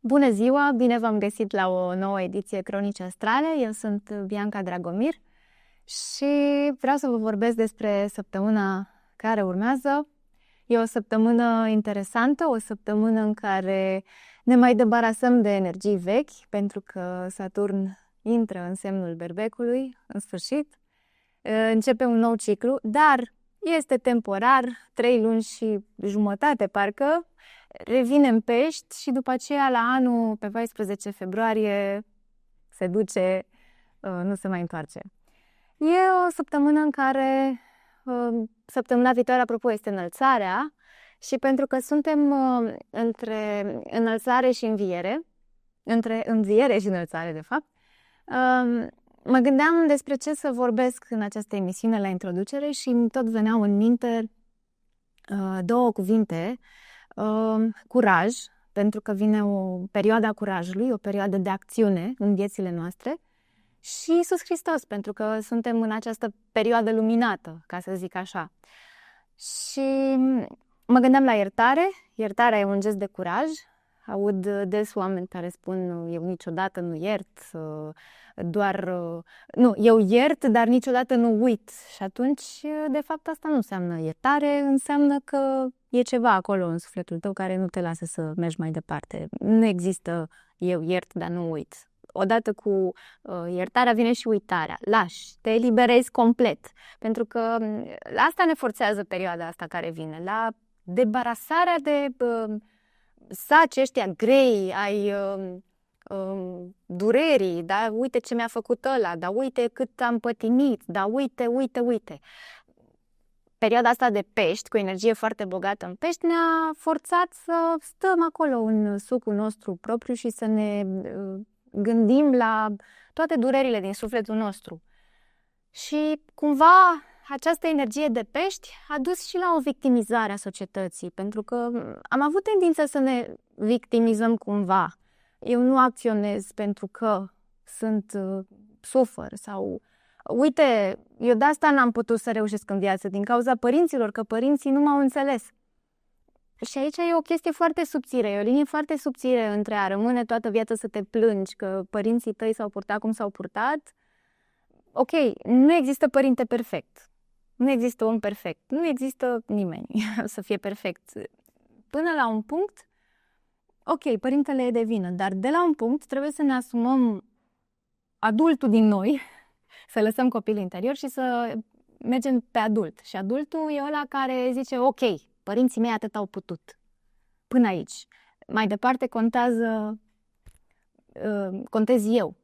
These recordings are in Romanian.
Bună ziua! Bine v-am găsit la o nouă ediție Cronici Astrale. Eu sunt Bianca Dragomir și vreau să vă vorbesc despre săptămâna care urmează. E o săptămână interesantă, o săptămână în care ne mai debarasăm de energii vechi, pentru că Saturn intră în semnul Berbecului, în sfârșit. Începe un nou ciclu, dar este temporar, 3 luni și jumătate parcă, revine în Pești și după aceea la anul, pe 14 februarie, se duce, nu se mai întoarce. E o săptămână în care, săptămâna viitoare, apropo, este înălțarea și pentru că suntem între înălțare și înviere, între înviere și înălțare, de fapt, mă gândeam despre ce să vorbesc în această emisiune la introducere și îmi tot veneau în minte două cuvinte. Curaj, pentru că vine o perioadă a curajului, o perioadă de acțiune în viețile noastre, și Iisus Hristos, pentru că suntem în această perioadă luminată, ca să zic așa. Și mă gândeam la iertare. Iertarea e un gest de curaj. Aud des oameni care spun: eu niciodată nu iert, eu iert, dar niciodată nu uit. Și atunci, de fapt, asta nu înseamnă iertare, înseamnă că e ceva acolo în sufletul tău care nu te lasă să mergi mai departe. Nu există eu iert, dar nu uit. Odată cu iertarea vine și uitarea. Lași, te eliberezi complet. Pentru că la asta ne forțează perioada asta care vine, la debarasarea de saci ăștia grei ai durerii, da? Uite ce mi-a făcut ăla, da? Uite cât am pătimit, da? Uite. Perioada asta de Pești, cu energie foarte bogată în Pești, ne-a forțat să stăm acolo în sucul nostru propriu și să ne gândim la toate durerile din sufletul nostru. Și cumva această energie de Pești a dus și la o victimizare a societății, pentru că am avut tendința să ne victimizăm cumva. Eu nu acționez pentru că sufăr sau... Uite, eu de asta n-am putut să reușesc în viață, din cauza părinților, că părinții nu m-au înțeles. Și aici e o chestie foarte subțire, e o linie foarte subțire între a rămâne toată viața să te plângi că părinții tăi s-au purtat cum s-au purtat. Ok, nu există părinte perfect, nu există om perfect, nu există nimeni să fie perfect. Până la un punct, ok, părintele e de vină, dar de la un punct trebuie să ne asumăm adultul din noi, să lăsăm copilul interior și să mergem pe adult. Și adultul e ăla care zice: ok, părinții mei atât au putut. Până aici. Mai departe contez eu.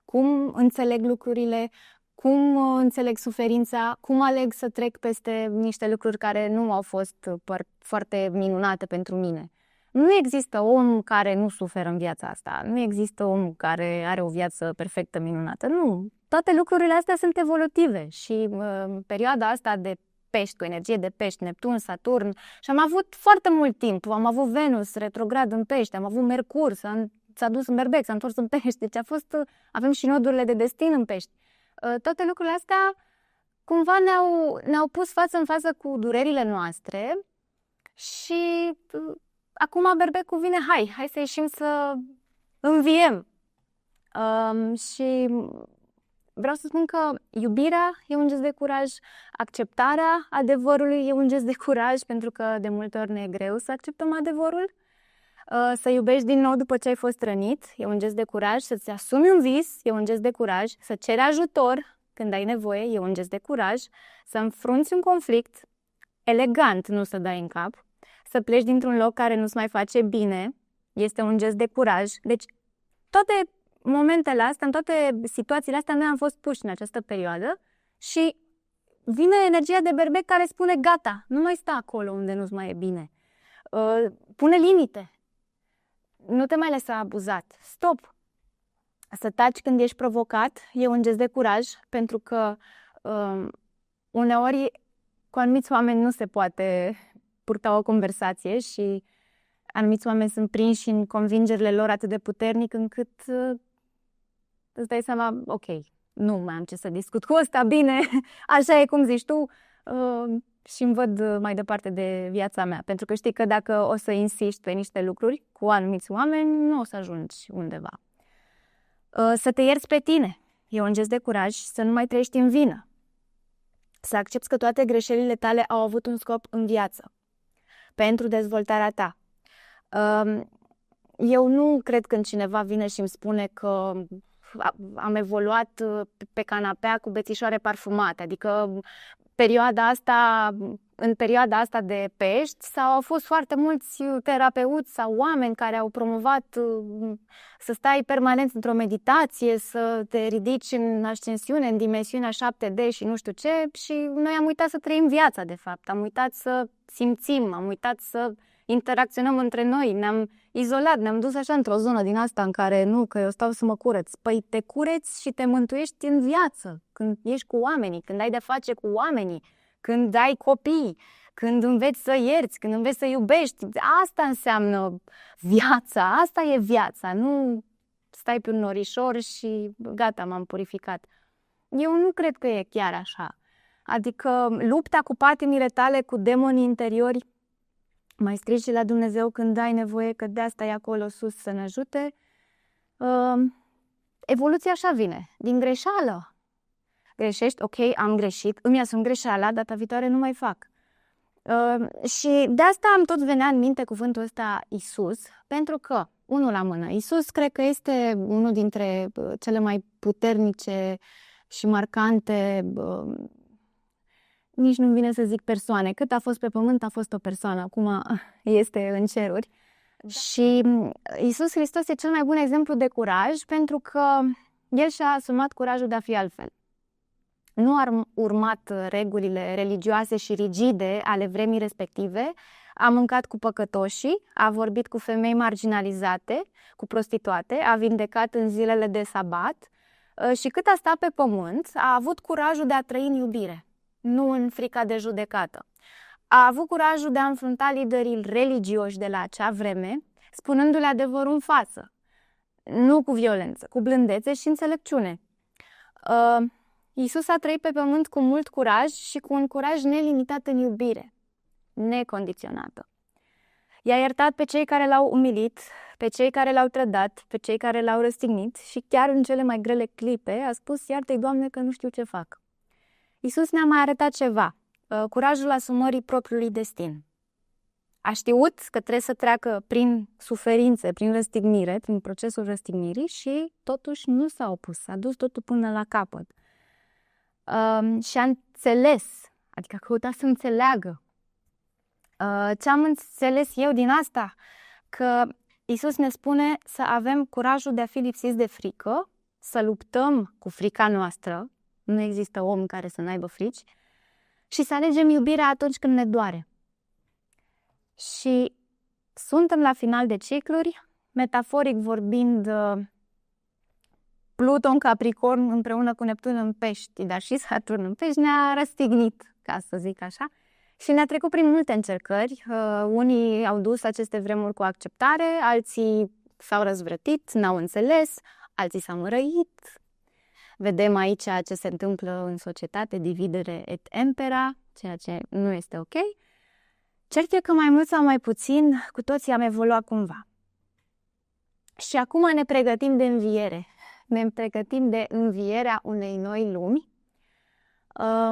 Cum înțeleg lucrurile, cum înțeleg suferința, cum aleg să trec peste niște lucruri care nu au fost foarte minunate pentru mine. Nu există om care nu suferă în viața asta. Nu există om care are o viață perfectă, minunată. Nu. Toate lucrurile astea sunt evolutive și perioada asta de Pești, cu energie de Pești, Neptun, Saturn, și am avut foarte mult timp. Am avut Venus retrograd în Pești, am avut Mercur, s-a dus în Berbec, s-a întors în Pești. Deci avem și nodurile de destin în Pești. Toate lucrurile astea cumva ne-au pus față în față cu durerile noastre și acum Berbecul vine: hai să ieșim să înviem. Și vreau să spun că iubirea e un gest de curaj, acceptarea adevărului e un gest de curaj, pentru că de multe ori ne e greu să acceptăm adevărul. Să iubești din nou după ce ai fost rănit e un gest de curaj, să-ți asumi un vis e un gest de curaj, să ceri ajutor când ai nevoie e un gest de curaj, să înfrunți un conflict elegant, nu să dai în cap, să pleci dintr-un loc care nu-ți mai face bine este un gest de curaj. Deci toate momentele astea, în toate situațiile astea, noi am fost puși în această perioadă și vine energia de Berbec care spune: gata, nu mai sta acolo unde nu-ți mai e bine. Pune limite. Nu te mai lăsa abuzat. Stop. Să taci când ești provocat e un gest de curaj, pentru că uneori cu anumiți oameni nu se poate purta o conversație și anumiți oameni sunt prinși în convingerile lor atât de puternic încât îți dai seama: ok, nu mai am ce să discut cu ăsta, bine, așa e cum zici tu, și îmi văd mai departe de viața mea. Pentru că știi că dacă o să insiști pe niște lucruri cu anumiți oameni, nu o să ajungi undeva. Să te ierți pe tine. E un gest de curaj, să nu mai trăiești în vină. Să accepti că toate greșelile tale au avut un scop în viață. Pentru dezvoltarea ta. Eu nu cred când cineva vine și îmi spune că am evoluat pe canapea cu bețișoare parfumate. Adică în perioada asta de pești au fost foarte mulți terapeuți sau oameni care au promovat să stai permanent într-o meditație, să te ridici în ascensiune, în dimensiunea 7D și nu știu ce, și noi am uitat să trăim viața, de fapt. Am uitat să simțim, am uitat să interacționăm între noi, ne-am izolat, ne-am dus așa într-o zonă din asta în care nu, că eu stau să mă curăț. Păi te cureți și te mântuiești în viață, când ești cu oamenii, când ai de face cu oamenii, când ai copii, când înveți să ierți, când înveți să iubești. Asta înseamnă viața, asta e viața, nu stai pe un norișor și gata, m-am purificat. Eu nu cred că e chiar așa. Adică lupta cu patimile tale, cu demonii interiori, mai strigi și la Dumnezeu când ai nevoie, că de asta e acolo sus să ne ajute. Evoluția așa vine, din greșeală. Greșești, ok, am greșit, îmi asum greșeala, data viitoare nu mai fac. Și de asta am tot venea în minte cuvântul ăsta Isus, pentru că, unul la mână, Isus cred că este unul dintre cele mai puternice și marcante, nici nu-mi vine să zic persoane, cât a fost pe pământ a fost o persoană, acum este în ceruri. Da. Și Iisus Hristos e cel mai bun exemplu de curaj, pentru că El și-a asumat curajul de a fi altfel. Nu a urmat regulile religioase și rigide ale vremii respective, a mâncat cu păcătoșii, a vorbit cu femei marginalizate, cu prostituate, a vindecat în zilele de sabat și cât a stat pe pământ, a avut curajul de a trăi în iubire, nu în frica de judecată. A avut curajul de a înfrunta liderii religioși de la acea vreme, spunându-le adevărul în față, nu cu violență, cu blândețe și înțelepciune. Iisus a trăit pe pământ cu mult curaj și cu un curaj nelimitat în iubire, necondiționată. I-a iertat pe cei care l-au umilit, pe cei care l-au trădat, pe cei care l-au răstignit și chiar în cele mai grele clipe a spus: iartă-i, Doamne, că nu știu ce fac. Iisus ne-a mai arătat ceva, curajul asumării propriului destin. A știut că trebuie să treacă prin suferințe, prin răstignire, prin procesul răstignirii și totuși nu s-a opus, a dus totul până la capăt. Și a înțeles, adică a căutat să înțeleagă. Ce am înțeles eu din asta? Că Iisus ne spune să avem curajul de a fi lipsiți de frică, să luptăm cu frica noastră, nu există om care să n-aibă frici, și să alegem iubirea atunci când ne doare. Și suntem la final de cicluri, metaforic vorbind, Pluton în Capricorn împreună cu Neptun în Pești, dar și Saturn în Pești ne-a răstignit, ca să zic așa, și ne-a trecut prin multe încercări. Unii au dus aceste vremuri cu acceptare, alții s-au răzvrătit, n-au înțeles, alții s-au mărăit. Vedem aici ce se întâmplă în societate, dividere et impera, ceea ce nu este ok. Cert e că mai mult sau mai puțin, cu toții am evoluat cumva. Și acum ne pregătim de înviere. Ne pregătim de învierea unei noi lumi,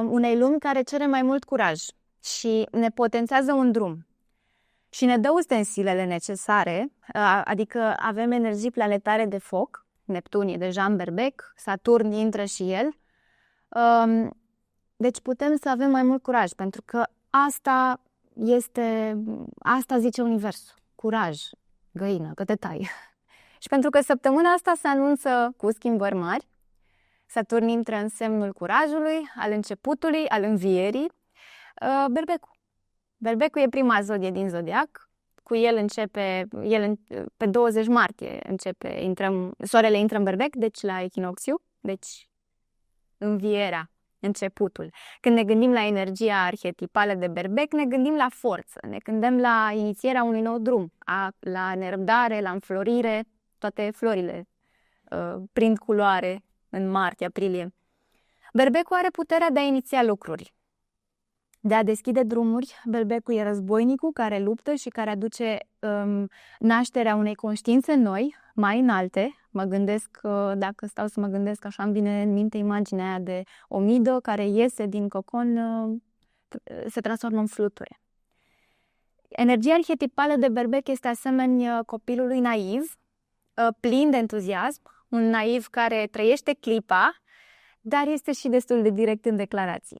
unei lumi care cere mai mult curaj și ne potențează un drum. Și ne dă ustensilele necesare, adică avem energii planetare de foc, Neptun e deja în berbec, Saturn intră și el. Deci putem să avem mai mult curaj, pentru că asta zice Universul. Curaj, găină, că te tai. Și pentru că săptămâna asta se anunță cu schimbări mari, Saturn intră în semnul curajului, al începutului, al învierii, berbecul. Berbecul e prima zodie din zodiac. Cu el pe 20 martie soarele intră în berbec, deci la echinoxiu, deci învierea, începutul. Când ne gândim la energia arhetipală de berbec, ne gândim la forță, ne gândim la inițierea unui nou drum, la nerăbdare, la înflorire, toate florile prind culoare în martie, aprilie. Berbecul are puterea de a iniția lucruri. de a deschide drumuri. Berbecul e războinicul care luptă și care aduce nașterea unei conștiințe noi, mai înalte. Mă gândesc, dacă stau să mă gândesc, așa îmi vine în minte imaginea aia de o midă care iese din cocon, se transformă în fluture. Energia arhetipală de berbec este asemenea copilului naiv, plin de entuziasm, un naiv care trăiește clipa, dar este și destul de direct în declarații.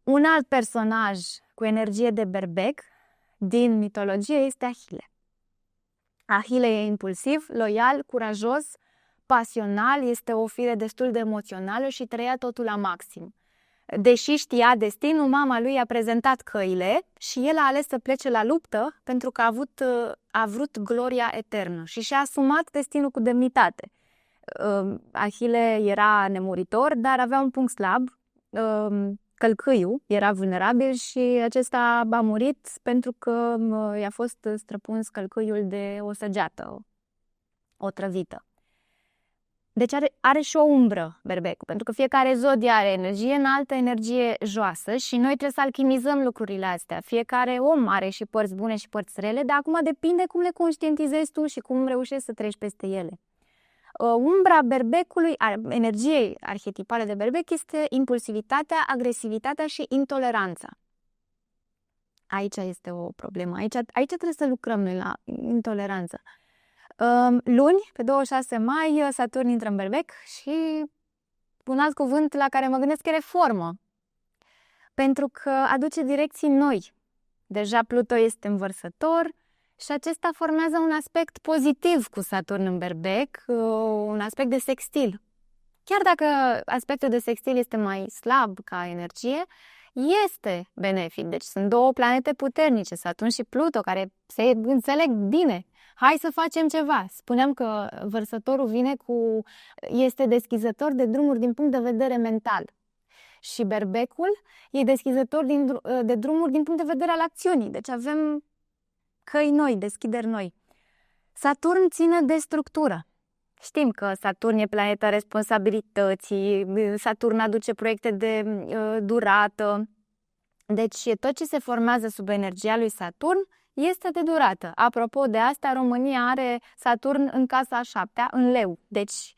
Un alt personaj cu energie de berbec din mitologie este Ahile. Ahile e impulsiv, loial, curajos, pasional, este o fire destul de emoțională și trăia totul la maxim. Deși știa destinul, mama lui a prezentat căile și el a ales să plece la luptă pentru că a vrut gloria eternă și și-a asumat destinul cu demnitate. Ahile era nemuritor, dar avea un punct slab, călcâiul era vulnerabil și acesta a murit pentru că i-a fost străpuns călcâiul de o săgeată otrăvită. Deci are și o umbră berbecul, pentru că fiecare zodie are energie înaltă, energie joasă și noi trebuie să alchimizăm lucrurile astea. Fiecare om are și părți bune și părți rele, dar acum depinde cum le conștientizezi tu și cum reușești să treci peste ele. Umbra berbecului, energiei arhetipale de berbec, este impulsivitatea, agresivitatea și intoleranța. Aici este o problemă. Aici trebuie să lucrăm noi la intoleranță. Luni, pe 26 mai, Saturn intră în berbec și un alt cuvânt la care mă gândesc e reformă. Pentru că aduce direcții noi. Deja Pluto este în Vărsător și acesta formează un aspect pozitiv cu Saturn în berbec, un aspect de sextil. Chiar dacă aspectul de sextil este mai slab ca energie, este benefic. Deci sunt două planete puternice, Saturn și Pluto, care se înțeleg bine. Hai să facem ceva. Spuneam că Vărsătorul este deschizător de drumuri din punct de vedere mental. Și berbecul e deschizător de drumuri din punct de vedere al acțiunii. Deci avem căi noi, deschideri noi. Saturn ține de structură. Știm că Saturn e planeta responsabilității, Saturn aduce proiecte de durată. Deci tot ce se formează sub energia lui Saturn este de durată. Apropo de asta, România are Saturn în casa a 7-a, în Leu. Deci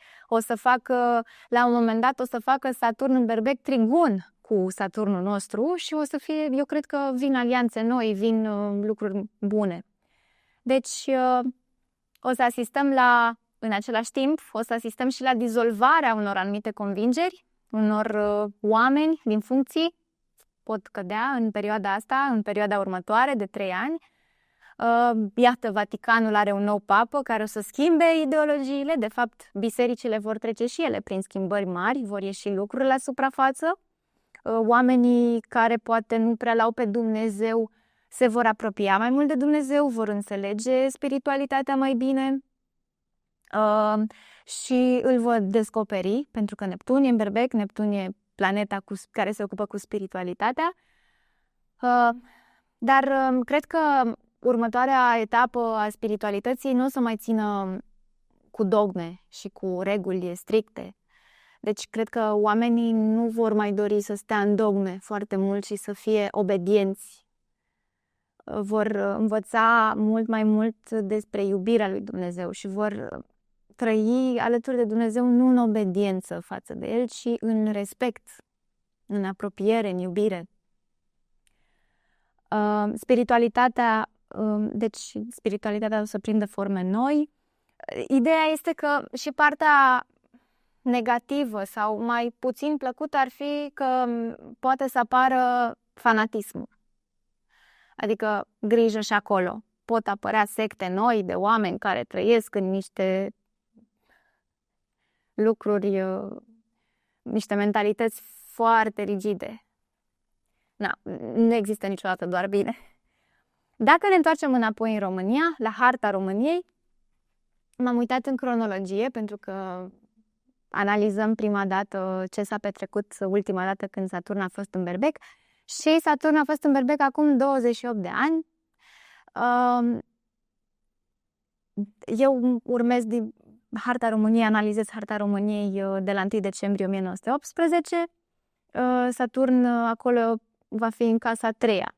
la un moment dat o să facă Saturn în berbec trigon cu Saturnul nostru și o să fie, eu cred că vin alianțe noi, vin lucruri bune. Deci o să asistăm în același timp, o să asistăm și la dizolvarea unor anumite convingeri, unor oameni din funcții pot cădea în perioada asta, în perioada următoare de 3 ani. Iată, Vaticanul are un nou papă care o să schimbe ideologiile. De fapt, bisericile vor trece și ele prin schimbări mari, vor ieși lucruri la suprafață. Oamenii care poate nu prea l-au pe Dumnezeu se vor apropia mai mult de Dumnezeu, vor înțelege spiritualitatea mai bine și îl vor descoperi, pentru că Neptun e în berbec, Neptun e planeta care se ocupă cu spiritualitatea. Dar cred că următoarea etapă a spiritualității nu o să mai țină cu dogme și cu reguli stricte. Deci cred că oamenii nu vor mai dori să stea în dogme foarte mult și să fie obedienți. Vor învăța mult mai mult despre iubirea lui Dumnezeu și vor trăi alături de Dumnezeu nu în obediență față de El, ci în respect, în apropiere, în iubire. Spiritualitatea o să prindă forme noi. Ideea este că și partea negativă sau mai puțin plăcută ar fi că poate să apară fanatismul. Adică grijă și acolo. Pot apărea secte noi de oameni care trăiesc în niște lucruri, niște mentalități foarte rigide. Nu există niciodată doar bine. Dacă ne întoarcem înapoi în România, la harta României, m-am uitat în cronologie pentru că analizăm prima dată ce s-a petrecut ultima dată când Saturn a fost în berbec și Saturn a fost în berbec acum 28 de ani. Eu urmez din harta României, analizez harta României de la 1 decembrie 1918. Saturn acolo va fi în casa a treia.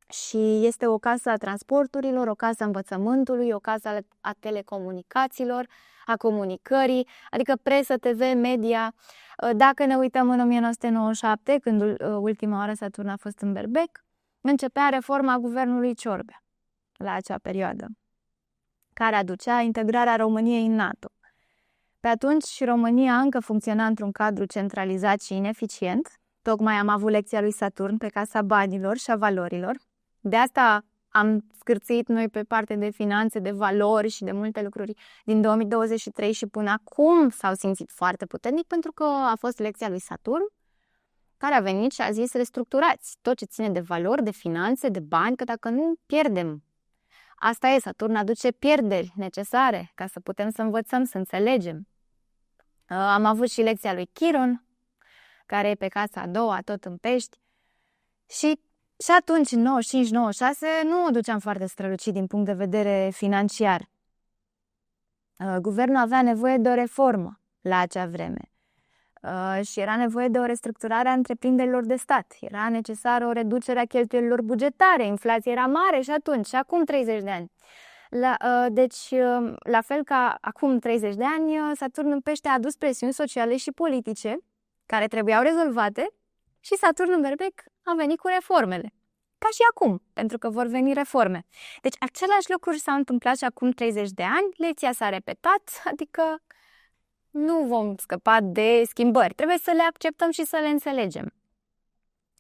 Și este o casă a transporturilor, o casă a învățământului, o casă a telecomunicațiilor, a comunicării, adică presă, TV, media. Dacă ne uităm în 1997, când ultima oară Saturn a fost în Berbec, începea reforma guvernului Ciorbea la acea perioadă, care aducea integrarea României în NATO. Pe atunci România încă funcționa într-un cadru centralizat și ineficient. Tocmai am avut lecția lui Saturn pe casa banilor și a valorilor. De asta am scârțit noi pe partea de finanțe, de valori și de multe lucruri din 2023 și până acum s-au simțit foarte puternic, pentru că a fost lecția lui Saturn, care a venit și a zis: restructurați tot ce ține de valori, de finanțe, de bani, că dacă nu, pierdem. Asta e, Saturn aduce pierderi necesare ca să putem să învățăm, să înțelegem. Am avut și lecția lui Chiron, care e pe casa a doua, tot în Pești. Și atunci, în 95-96, nu o duceam foarte strălucit din punct de vedere financiar. Guvernul avea nevoie de o reformă la acea vreme. Și era nevoie de o restructurare a întreprinderilor de stat. Era necesară o reducere a cheltuielilor bugetare. Inflația era mare și atunci, și acum 30 de ani. Deci, la fel ca acum 30 de ani, Saturn în Pește a adus presiuni sociale și politice care trebuiau rezolvate și Saturn în Berbec a venit cu reformele. Ca și acum, pentru că vor veni reforme. Deci, același lucruri s-au întâmplat și acum 30 de ani, lecția s-a repetat, adică nu vom scăpa de schimbări. Trebuie să le acceptăm și să le înțelegem.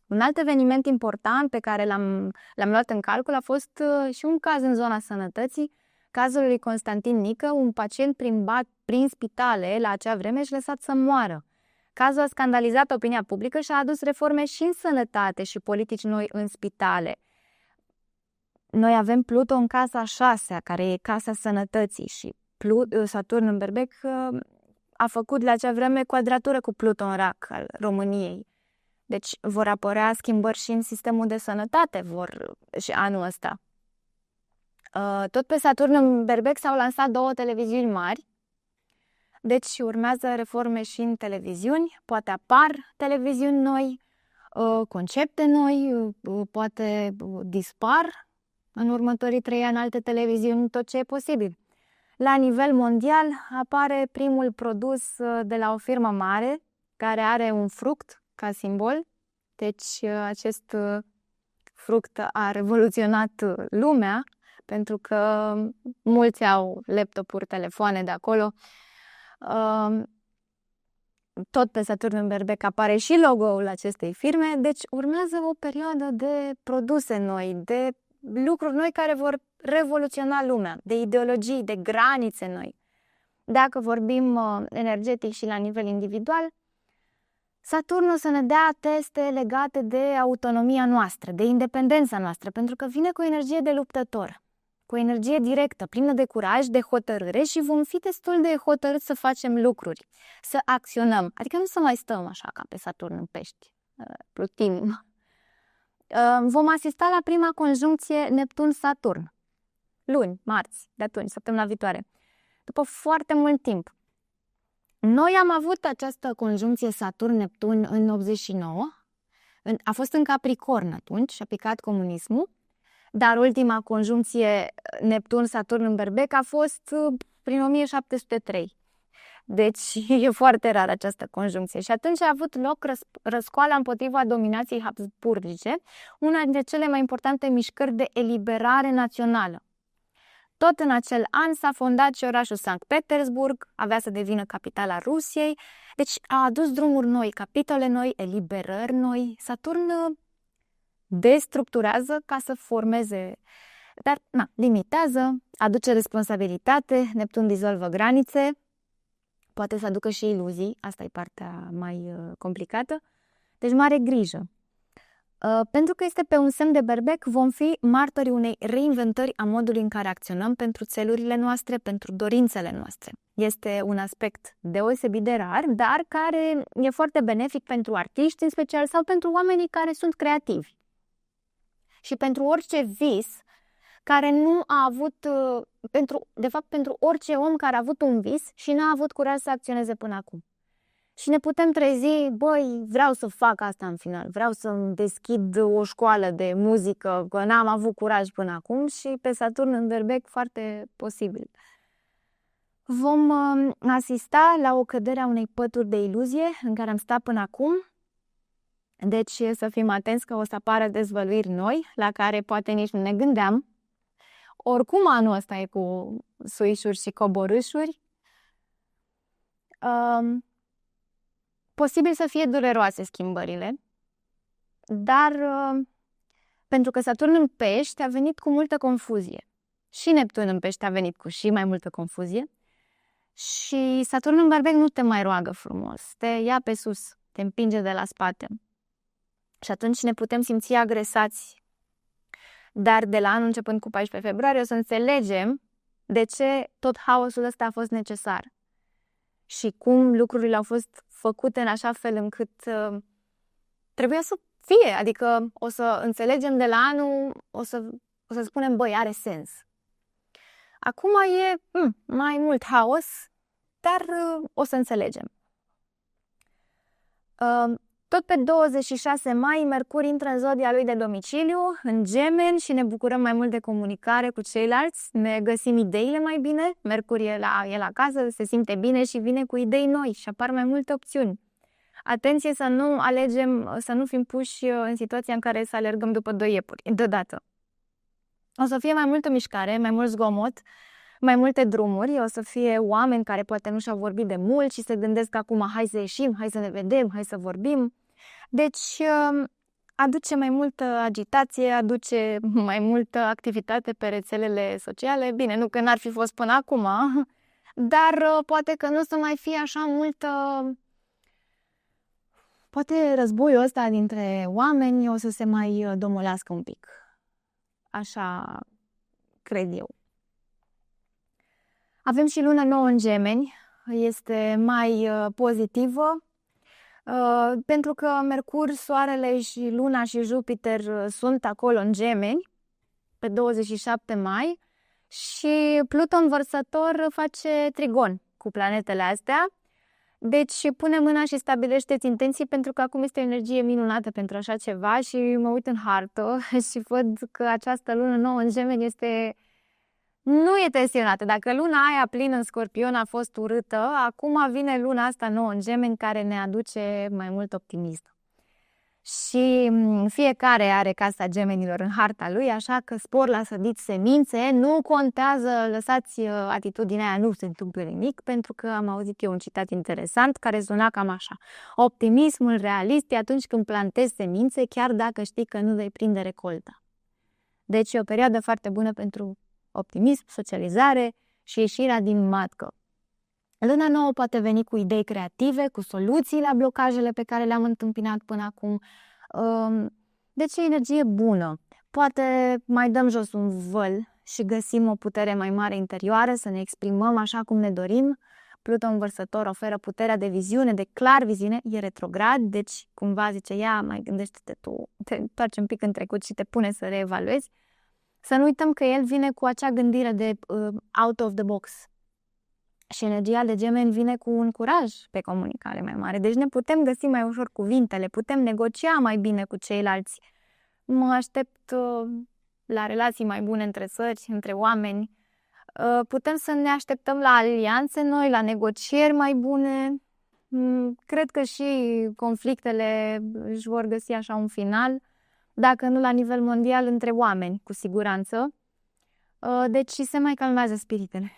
Un alt eveniment important pe care l-am luat în calcul a fost și un caz în zona sănătății, cazul lui Constantin Nică, un pacient plimbat prin spitale la acea vreme și lăsat să moară. Cazul a scandalizat opinia publică și a adus reforme și în sănătate și politici noi în spitale. Noi avem Pluto în casa a șasea, care e casa sănătății, și Saturn în Berbec a făcut la acea vreme quadratură cu Pluto în Rac al României. Deci vor apărea schimbări și în sistemul de sănătate și anul ăsta. Tot pe Saturn în Berbec s-au lansat 2 televiziuni mari. Deci urmează reforme și în televiziuni, poate apar televiziuni noi, concepte noi, poate dispar în următorii 3 ani alte televiziuni, tot ce e posibil. La nivel mondial apare primul produs de la o firmă mare care are un fruct ca simbol. Deci acest fruct a revoluționat lumea, pentru că mulți au laptopuri, telefoane de acolo. Tot pe Saturn în Berbec apare și logo-ul acestei firme, deci urmează o perioadă de produse noi, de lucruri noi care vor revoluționa lumea, de ideologii, de granițe noi. Dacă vorbim energetic și la nivel individual, Saturn o să ne dea teste legate de autonomia noastră, de independența noastră, pentru că vine cu energie de luptător, cu energie directă, plină de curaj, de hotărâre, și vom fi destul de hotărâți să facem lucruri, să acționăm. Adică nu să mai stăm așa ca pe Saturn în Pești, plutim. Vom asista la prima conjuncție Neptun-Saturn, luni, marți, de atunci, săptămâna viitoare, după foarte mult timp. Noi am avut această conjuncție Saturn-Neptun în 89, a fost în Capricorn atunci și a picat comunismul, dar ultima conjuncție Neptun-Saturn în Berbec a fost prin 1703. Deci e foarte rar această conjuncție. Și atunci a avut loc răscoala împotriva dominației habsburgice, una dintre cele mai importante mișcări de eliberare națională. Tot în acel an s-a fondat și orașul Sankt Petersburg, avea să devină capitala Rusiei, deci a adus drumuri noi, capitole noi, eliberări noi. Saturn destructurează ca să formeze, dar limitează, aduce responsabilitate, Neptun dizolvă granițe, poate să aducă și iluzii, asta e partea mai complicată, deci mare grijă. Pentru că este pe un semn de Berbec, vom fi martorii unei reinventări a modului în care acționăm pentru țelurile noastre, pentru dorințele noastre. Este un aspect deosebit de rar, dar care e foarte benefic pentru artiști în special sau pentru oamenii care sunt creativi. Și pentru orice vis care nu a avut, pentru orice om care a avut un vis și nu a avut curaj să acționeze până acum. Și ne putem trezi, băi, vreau să fac asta în final, vreau să-mi deschid o școală de muzică, că n-am avut curaj până acum, și pe Saturn în Berbec foarte posibil. Vom asista la o cădere a unei pături de iluzie în care am stat până acum. Deci să fim atenți că o să apară dezvăluiri noi, la care poate nici nu ne gândeam. Oricum anul ăsta e cu suișuri și coborâșuri. Posibil să fie dureroase schimbările, dar pentru că Saturn în Pești a venit cu multă confuzie. Și Neptun în Pești a venit cu și mai multă confuzie. Și Saturn în Berbec nu te mai roagă frumos, te ia pe sus, te împinge de la spate. Și atunci ne putem simți agresați. Dar de la anul începând cu 14 februarie o să înțelegem de ce tot haosul ăsta a fost necesar. Și cum lucrurile au fost făcute în așa fel încât trebuia să fie. Adică o să înțelegem de la anul, o să spunem, băi, are sens. Acum e mai mult haos, dar o să înțelegem. Tot pe 26 mai, Mercur intră în zodia lui de domiciliu, în Gemeni, și ne bucurăm mai mult de comunicare cu ceilalți, ne găsim ideile mai bine, Mercur e la casă, se simte bine și vine cu idei noi și apar mai multe opțiuni. Atenție să nu alegem, să nu fim puși în situația în care să alergăm după doi iepuri deodată. O să fie mai multă mișcare, mai mult zgomot, mai multe drumuri, o să fie oameni care poate nu și-au vorbit de mult și se gândesc acum, hai să ieșim, hai să ne vedem, hai să vorbim. Deci aduce mai multă agitație, aduce mai multă activitate pe rețelele sociale. Bine, nu că n-ar fi fost până acum, dar poate că nu o să mai fie așa multă... Poate războiul ăsta dintre oameni o să se mai domolească un pic. Așa cred eu. Avem și luna nouă în Gemeni, este mai pozitivă, pentru că Mercur, Soarele și Luna și Jupiter sunt acolo în Gemeni, pe 27 mai, și Pluton Vărsător face trigon cu planetele astea. Deci pune mâna și stabilește-ți intenții, pentru că acum este o energie minunată pentru așa ceva și mă uit în hartă și văd că această lună nouă în Gemeni nu e tensionată. Dacă luna aia plină în Scorpion a fost urâtă, acum vine luna asta nouă în Gemeni care ne aduce mai mult optimism. Și fiecare are casa Gemenilor în harta lui, așa că spor la sădiți semințe, nu contează, lăsați atitudinea aia, nu se întâmplă nimic, pentru că am auzit eu un citat interesant care suna cam așa: optimismul realist e atunci când plantezi semințe, chiar dacă știi că nu vei prinde recolta. Deci e o perioadă foarte bună pentru optimism, socializare și ieșirea din matcă. Luna nouă poate veni cu idei creative, cu soluții la blocajele pe care le-am întâmpinat până acum. Deci e energie bună. Poate mai dăm jos un văl și găsim o putere mai mare interioară, să ne exprimăm așa cum ne dorim. Pluton Vărsător oferă puterea de viziune, de clar viziune, e retrograd, deci cumva zice, ia, mai gândește-te tu, te întoarci un pic în trecut și te pune să reevaluezi. Să nu uităm că el vine cu acea gândire de out of the box. Și energia de Gemeni vine cu un curaj pe comunicare mai mare. Deci ne putem găsi mai ușor cuvintele, putem negocia mai bine cu ceilalți. Mă aștept la relații mai bune între țări, între oameni. Putem să ne așteptăm la alianțe noi, la negocieri mai bune. Cred că și conflictele își vor găsi așa un final, dacă nu la nivel mondial, între oameni, cu siguranță. Deci se mai calmează spiritele.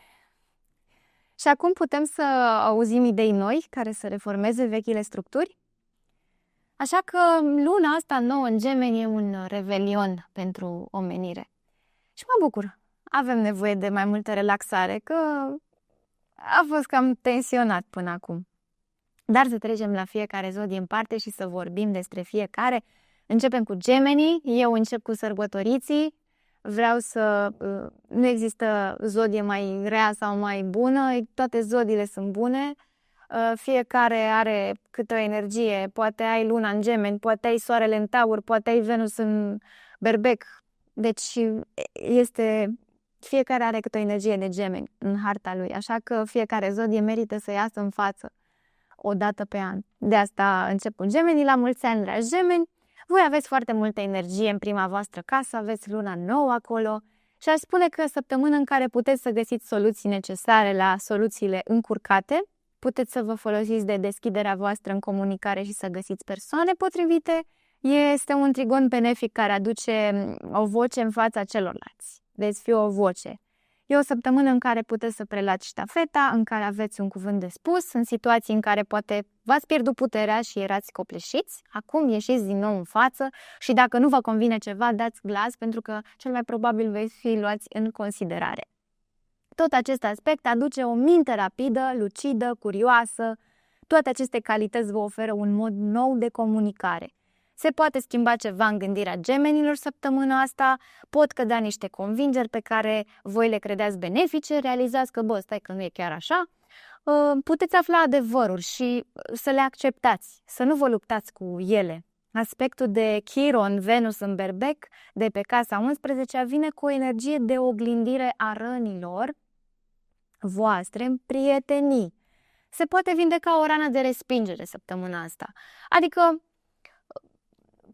Și acum putem să auzim idei noi care să reformeze vechile structuri. Așa că luna asta nouă în Gemeni e un revelion pentru omenire. Și mă bucur. Avem nevoie de mai multă relaxare, că a fost cam tensionat până acum. Dar să trecem la fiecare zodie în parte și să vorbim despre fiecare. Începem cu Gemeni, eu încep cu sărbătoriții. Vreau să... Nu există zodie mai rea sau mai bună, toate zodiile sunt bune. Fiecare are câte o energie, poate ai luna în Gemeni, poate ai soarele în Taur, poate ai Venus în Berbec. Deci fiecare are câte o energie de Gemeni în harta lui, așa că fiecare zodie merită să iasă în față. o dată pe an. De asta început Gemeni, la mulți ani, dragi Gemeni. Voi aveți foarte multă energie în prima voastră casă, aveți luna nouă acolo și aș spune că săptămână în care puteți să găsiți soluții necesare la soluțiile încurcate, puteți să vă folosiți de deschiderea voastră în comunicare și să găsiți persoane potrivite. Este un trigon benefic care aduce o voce în fața celorlalți. Veți fi o voce. E o săptămână în care puteți să preluați ștafeta, în care aveți un cuvânt de spus, în situații în care poate v-ați pierdut puterea și erați copleșiți. Acum ieșiți din nou în față și dacă nu vă convine ceva, dați glas, pentru că cel mai probabil veți fi luați în considerare. Tot acest aspect aduce o minte rapidă, lucidă, curioasă. Toate aceste calități vă oferă un mod nou de comunicare. Se poate schimba ceva în gândirea gemenilor săptămâna asta, pot cădea niște convingeri pe care voi le credeați benefice, realizați că, stai că nu e chiar așa, puteți afla adevăruri și să le acceptați, să nu vă luptați cu ele. Aspectul de Chiron, Venus în Berbec, de pe casa 11, vine cu o energie de oglindire a rănilor voastre în prietenii. Se poate vindeca o rană de respingere săptămâna asta. Adică,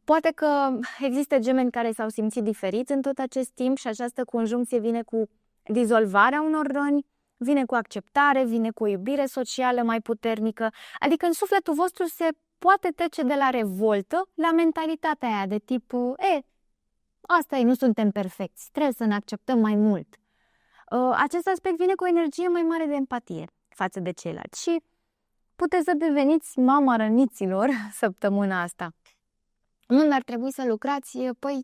poate că există gemeni care s-au simțit diferiți în tot acest timp și această conjuncție vine cu dizolvarea unor răni, vine cu acceptare, vine cu o iubire socială mai puternică. Adică în sufletul vostru se poate trece de la revoltă la mentalitatea aia de tip, asta e, nu suntem perfecți, trebuie să ne acceptăm mai mult. Acest aspect vine cu o energie mai mare de empatie față de ceilalți și puteți să deveniți mama răniților săptămâna asta. Unde ar trebui să lucrați?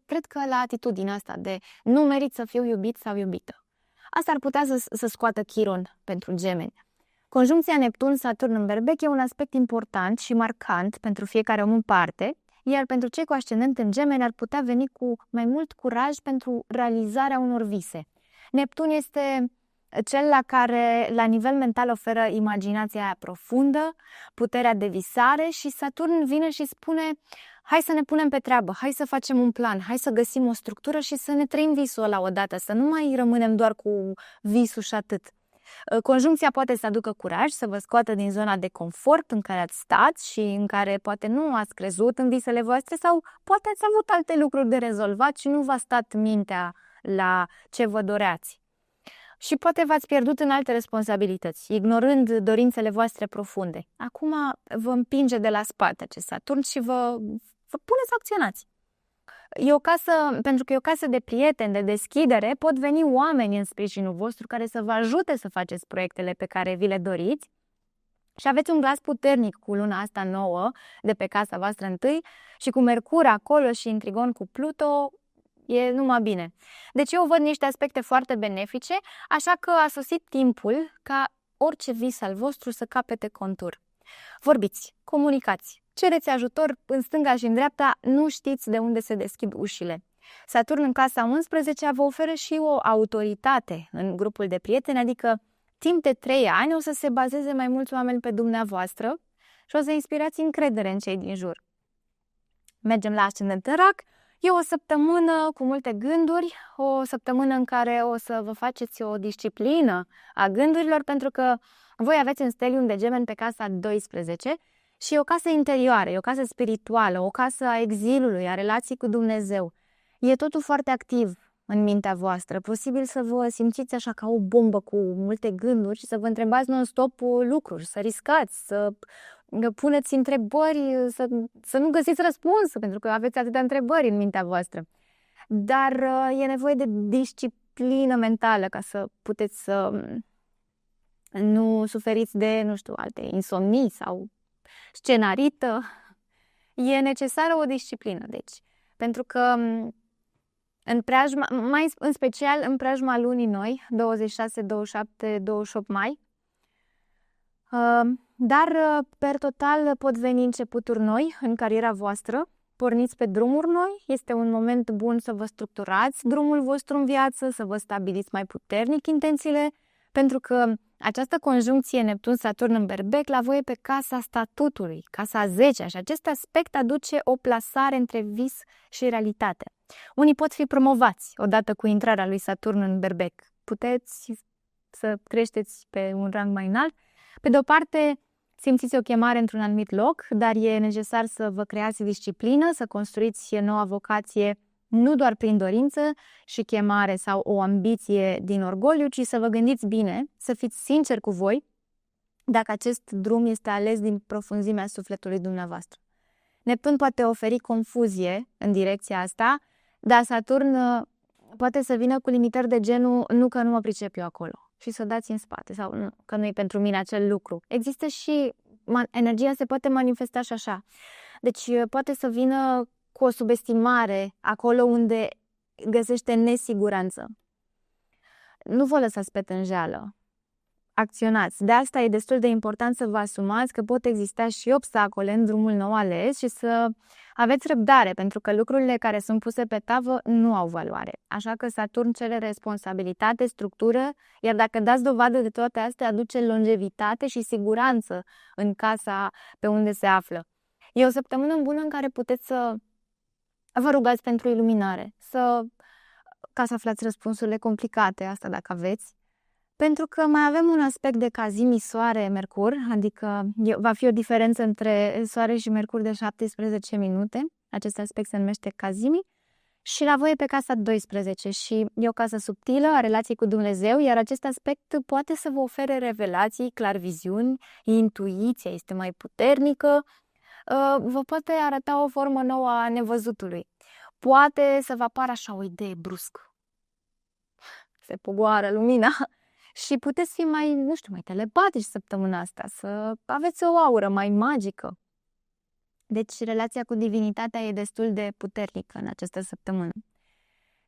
Cred că la atitudinea asta de nu merit să fiu iubit sau iubită. Asta ar putea să scoată Chiron pentru gemeni. Conjuncția Neptun-Saturn în Berbec e un aspect important și marcant pentru fiecare om în parte, iar pentru cei cu ascendent în Gemeni ar putea veni cu mai mult curaj pentru realizarea unor vise. Neptun este cel la care la nivel mental oferă imaginația aia profundă, puterea de visare, și Saturn vine și spune: hai să ne punem pe treabă, hai să facem un plan, hai să găsim o structură și să ne trăim visul ăla odată, să nu mai rămânem doar cu visul și atât. Conjuncția poate să aducă curaj, să vă scoată din zona de confort în care ați stat și în care poate nu ați crezut în visele voastre sau poate ați avut alte lucruri de rezolvat și nu v-a stat mintea la ce vă doreați. Și poate v-ați pierdut în alte responsabilități, ignorând dorințele voastre profunde. Acum vă împinge de la spate acest Saturn și vă pune să acționați. Pentru că e o casă de prieteni, de deschidere, pot veni oameni în sprijinul vostru care să vă ajute să faceți proiectele pe care vi le doriți și aveți un glas puternic cu luna asta nouă de pe casa voastră întâi și cu Mercur acolo și în trigon cu Pluto, e numai bine. Deci eu văd niște aspecte foarte benefice, așa că a sosit timpul ca orice vis al vostru să capete contur. Vorbiți, comunicați, cereți ajutor în stânga și în dreapta, nu știți de unde se deschid ușile. Saturn în casa 11 vă oferă și o autoritate în grupul de prieteni, adică timp de 3 ani o să se bazeze mai mulți oameni pe dumneavoastră și o să inspirați încredere în cei din jur. Mergem la ascendent în Rac. E o săptămână cu multe gânduri, o săptămână în care o să vă faceți o disciplină a gândurilor, pentru că voi aveți în stelium de Gemeni pe casa 12 și e o casă interioară, e o casă spirituală, o casă a exilului, a relației cu Dumnezeu. E totul foarte activ în mintea voastră. Posibil să vă simțiți așa ca o bombă cu multe gânduri și să vă întrebați non-stop lucruri, să riscați, să puneți întrebări, să nu găsiți răspuns, pentru că aveți atâtea întrebări în mintea voastră. Dar e nevoie de disciplină mentală ca să puteți să nu suferiți de, alte insomnii sau scenarită. E necesară o disciplină, deci. Pentru că în preajma, în special în preajma lunii noi, 26, 27, 28 mai, dar per total pot veni începuturi noi în cariera voastră, porniți pe drumuri noi, este un moment bun să vă structurați drumul vostru în viață, să vă stabiliți mai puternic intențiile, pentru că această conjuncție Neptun-Saturn în Berbec la voi e pe casa statutului, casa 10, și acest aspect aduce o plasare între vis și realitate. Unii pot fi promovați odată cu intrarea lui Saturn în Berbec. Puteți să creșteți pe un rang mai înalt. Pe de o parte, simțiți o chemare într-un anumit loc, dar e necesar să vă creați disciplină, să construiți noua vocație nu doar prin dorință și chemare sau o ambiție din orgoliu, ci să vă gândiți bine, să fiți sinceri cu voi dacă acest drum este ales din profunzimea sufletului dumneavoastră. Neptun poate oferi confuzie în direcția asta, dar Saturn poate să vină cu limitări de genul nu că nu mă pricep eu acolo și să dați în spate sau nu, că nu e pentru mine acel lucru. Există și energia se poate manifesta și așa. Deci poate să vină cu o subestimare acolo unde găsește nesiguranță. Nu vă lăsați pe tânjeală. Acționați. De asta e destul de important să vă asumați că pot exista și obstacole în drumul nou ales și să aveți răbdare, pentru că lucrurile care sunt puse pe tavă nu au valoare. Așa că Saturn cere responsabilitate, structură, iar dacă dați dovadă de toate astea, aduce longevitate și siguranță în casa pe unde se află. E o săptămână bună în care puteți să vă rugați pentru iluminare, ca să aflați răspunsurile complicate, asta dacă aveți. Pentru că mai avem un aspect de cazimi Soare-Mercur, adică va fi o diferență între Soare și Mercur de 17 minute. Acest aspect se numește cazimi. Și la voi e pe casa 12 și e o casă subtilă a relației cu Dumnezeu, iar acest aspect poate să vă ofere revelații, clarviziuni, intuiția este mai puternică, vă poate arăta o formă nouă a nevăzutului. Poate să vă apară așa o idee bruscă. Se pogoară lumina. Și puteți fi mai telepatici săptămâna asta, să aveți o aură mai magică. Deci relația cu divinitatea e destul de puternică în această săptămână.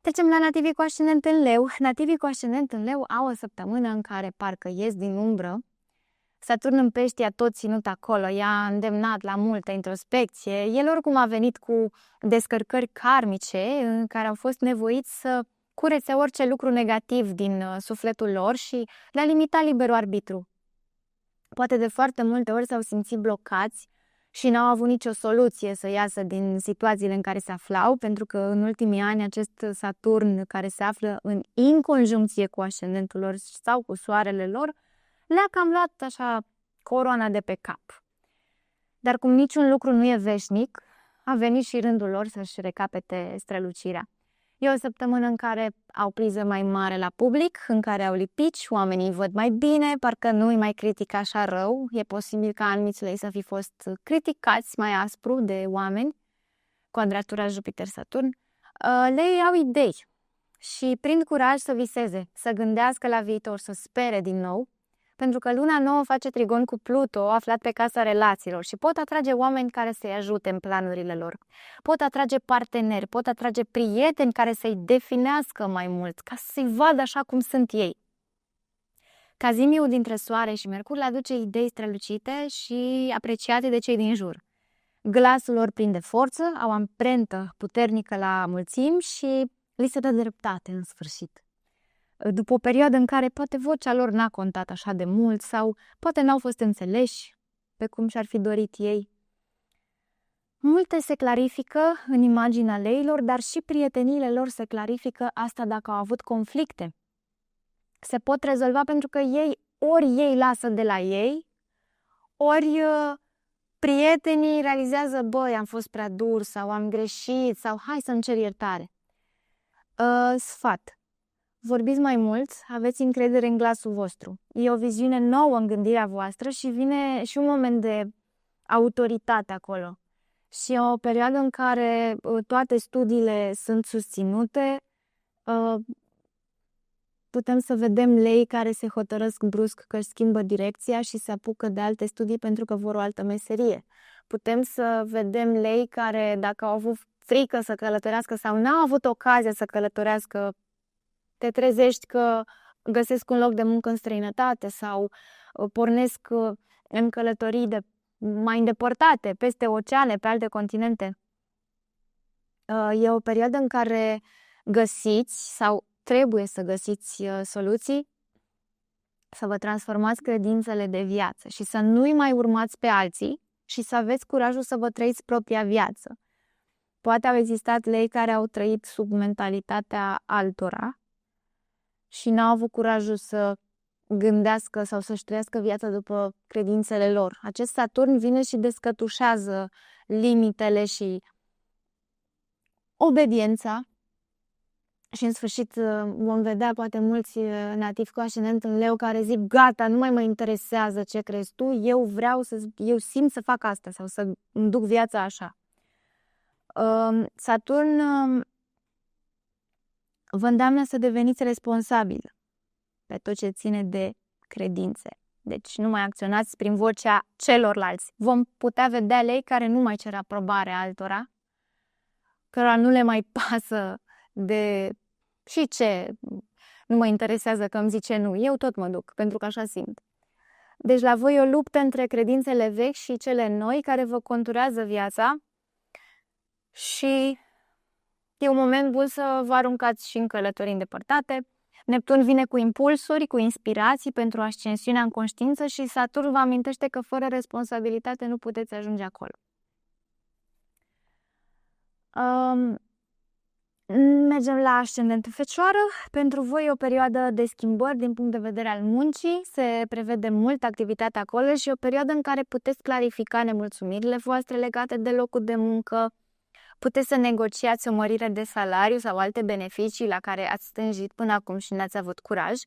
Trecem la nativii cu ascendent în Leu. Nativii cu ascendent în Leu au o săptămână în care parcă ies din umbră. Saturn în Pești a tot ținut acolo, i-a îndemnat la multă introspecție. El oricum a venit cu descărcări karmice în care au fost nevoiți să curețe orice lucru negativ din sufletul lor și le-a limitat liberul arbitru. Poate de foarte multe ori s-au simțit blocați și n-au avut nicio soluție să iasă din situațiile în care se aflau, pentru că în ultimii ani acest Saturn care se află în inconjuncție cu ascendentul lor sau cu soarele lor, le-a cam luat așa coroana de pe cap. Dar cum niciun lucru nu e veșnic, a venit și rândul lor să-și recapete strălucirea. E o săptămână în care au priză mai mare la public, în care au lipici, oamenii văd mai bine, parcă nu îi mai critică așa rău. E posibil ca anumiți lei să fi fost criticați mai aspru de oameni, quadratura Jupiter-Saturn. Lei au idei și prind curaj să viseze, să gândească la viitor, să spere din nou, pentru că luna nouă face trigon cu Pluto, aflat pe casa relațiilor și pot atrage oameni care să-i ajute în planurile lor. Pot atrage parteneri, pot atrage prieteni care să-i definească mai mult, ca să-i vadă așa cum sunt ei. Cazimiul dintre Soare și Mercur le aduce idei strălucite și apreciate de cei din jur. Glasul lor prinde forță, au amprentă puternică la mulțimi și li se dă dreptate în sfârșit. După o perioadă în care poate vocea lor n-a contat așa de mult sau poate n-au fost înțeleși pe cum și-ar fi dorit ei. Multe se clarifică în imaginea leilor, dar și prieteniile lor se clarifică, asta dacă au avut conflicte. Se pot rezolva pentru că ori ei lasă de la ei, ori prietenii realizează, băi, am fost prea dur sau am greșit sau hai să-mi cer iertare. Sfat. Vorbiți mai mult, aveți încredere în glasul vostru. E o viziune nouă în gândirea voastră și vine și un moment de autoritate acolo. Și e o perioadă în care toate studiile sunt susținute. Putem să vedem lei care se hotărăsc brusc că își schimbă direcția și se apucă de alte studii pentru că vor o altă meserie. Putem să vedem lei care, dacă au avut frică să călătorească sau n-au avut ocazia să călătorească, te trezești că găsesc un loc de muncă în străinătate sau pornesc în călătorii mai îndepărtate, peste oceane, pe alte continente. E o perioadă în care găsiți sau trebuie să găsiți soluții, să vă transformați credințele de viață și să nu-i mai urmați pe alții și să aveți curajul să vă trăiți propria viață. Poate au existat lei care au trăit sub mentalitatea altora și n-au avut curajul să gândească sau să-și trăiască viața după credințele lor. Acest Saturn vine și descătușează limitele și obediența. Și în sfârșit vom vedea poate mulți nativi cu ascendent în Leu care zic gata, nu mai mă interesează ce crezi tu, eu simt să fac asta sau să îmi duc viața așa. Saturn vă îndeamnă să deveniți responsabili pe tot ce ține de credințe. Deci nu mai acționați prin vocea celorlalți. Vom putea vedea lei care nu mai cer aprobare altora, cărora nu le mai pasă de și ce nu mă interesează că îmi zice nu. Eu tot mă duc, pentru că așa simt. Deci la voi o luptă între credințele vechi și cele noi care vă conturează viața și e un moment bun să vă aruncați și în călătorii îndepărtate. Neptun vine cu impulsuri, cu inspirații pentru ascensiunea în conștiință și Saturn vă amintește că fără responsabilitate nu puteți ajunge acolo. Mergem la ascendentul Fecioară. Pentru voi e o perioadă de schimbări din punct de vedere al muncii. Se prevede multă activitate acolo și e o perioadă în care puteți clarifica nemulțumirile voastre legate de locul de muncă. Puteți să negociați o mărire de salariu sau alte beneficii la care ați stânjit până acum și n-ați avut curaj.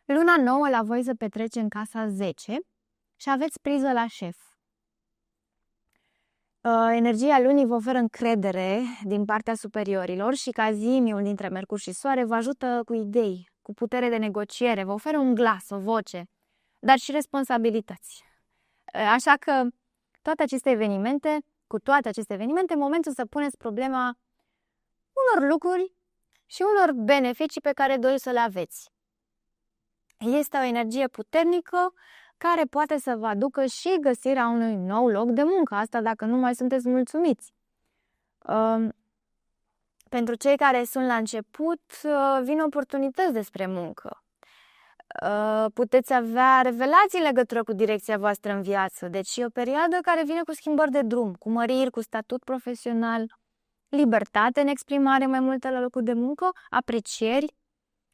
Luna nouă la voi se petrece în casa 10 și aveți priză la șef. Energia lunii vă oferă încredere din partea superiorilor și cazimiul dintre Mercur și Soare vă ajută cu idei, cu putere de negociere, vă oferă un glas, o voce, dar și responsabilități. Așa că cu toate aceste evenimente, în momentul să puneți problema unor lucruri și unor beneficii pe care doriți să le aveți. Este o energie puternică care poate să vă aducă și găsirea unui nou loc de muncă. Asta dacă nu mai sunteți mulțumiți. Pentru cei care sunt la început, vin oportunități despre muncă. Puteți avea revelații în legătură cu direcția voastră în viață. Deci e o perioadă care vine cu schimbări de drum, cu măriri, cu statut profesional, libertate în exprimare mai multă la locul de muncă, aprecieri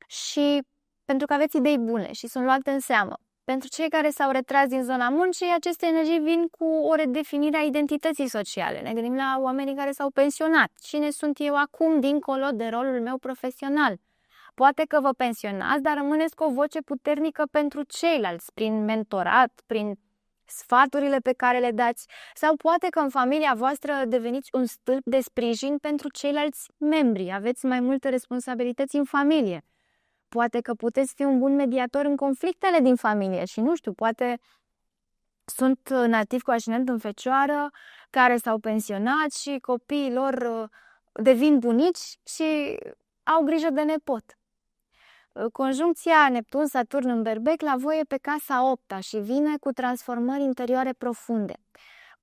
și pentru că aveți idei bune și sunt luate în seamă. Pentru cei care s-au retras din zona muncii, aceste energii vin cu o redefinire a identității sociale. Ne gândim la oamenii care s-au pensionat. Cine sunt eu acum, dincolo de rolul meu profesional? Poate că vă pensionați, dar rămâneți cu o voce puternică pentru ceilalți, prin mentorat, prin sfaturile pe care le dați, sau poate că în familia voastră deveniți un stâlp de sprijin pentru ceilalți membri. Aveți mai multe responsabilități în familie. Poate că puteți fi un bun mediator în conflictele din familie și nu știu, poate sunt nativi cu ascendent în Fecioară care s-au pensionat și copiii lor devin bunici și au grijă de nepot. Conjuncția Neptun-Saturn în Berbec la voi e pe casa 8-a și vine cu transformări interioare profunde.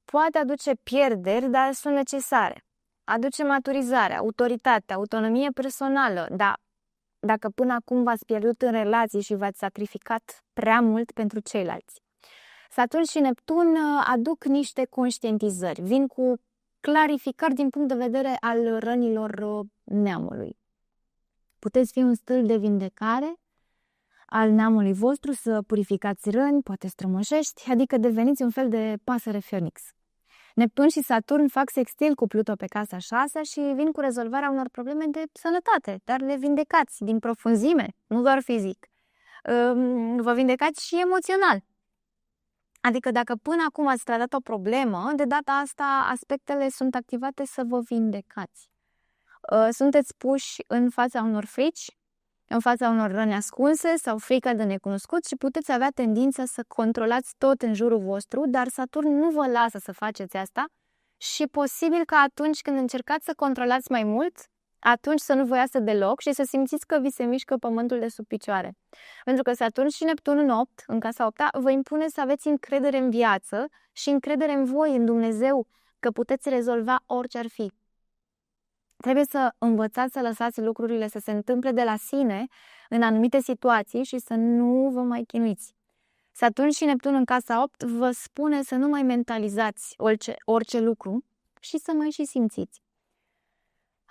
Poate aduce pierderi, dar sunt necesare. Aduce maturizare, autoritate, autonomie personală, dar dacă până acum v-ați pierdut în relații și v-ați sacrificat prea mult pentru ceilalți. Saturn și Neptun aduc niște conștientizări, vin cu clarificări din punct de vedere al rănilor neamului. Puteți fi un stâlp de vindecare al neamului vostru, să purificați răni, poate strămoșești, adică deveniți un fel de pasăre Phoenix. Neptun și Saturn fac sextil cu Pluto pe casa 6 și vin cu rezolvarea unor probleme de sănătate, dar le vindecați din profunzime, nu doar fizic. Vă vindecați și emoțional. Adică dacă până acum ați tratat o problemă, de data asta aspectele sunt activate să vă vindecați. Sunteți puși în fața unor frici, în fața unor răni ascunse sau frica de necunoscut și puteți avea tendința să controlați tot în jurul vostru, dar Saturn nu vă lasă să faceți asta și posibil că atunci când încercați să controlați mai mult, atunci să nu vă iasă deloc și să simțiți că vi se mișcă pământul de sub picioare. Pentru că Saturn și Neptun în 8, în casa 8-a, vă impune să aveți încredere în viață și încredere în voi, în Dumnezeu, că puteți rezolva orice ar fi. Trebuie să învățați să lăsați lucrurile să se întâmple de la sine în anumite situații și să nu vă mai chinuiți. Saturn și Neptun în casa 8 vă spune să nu mai mentalizați orice lucru și să mai și simțiți.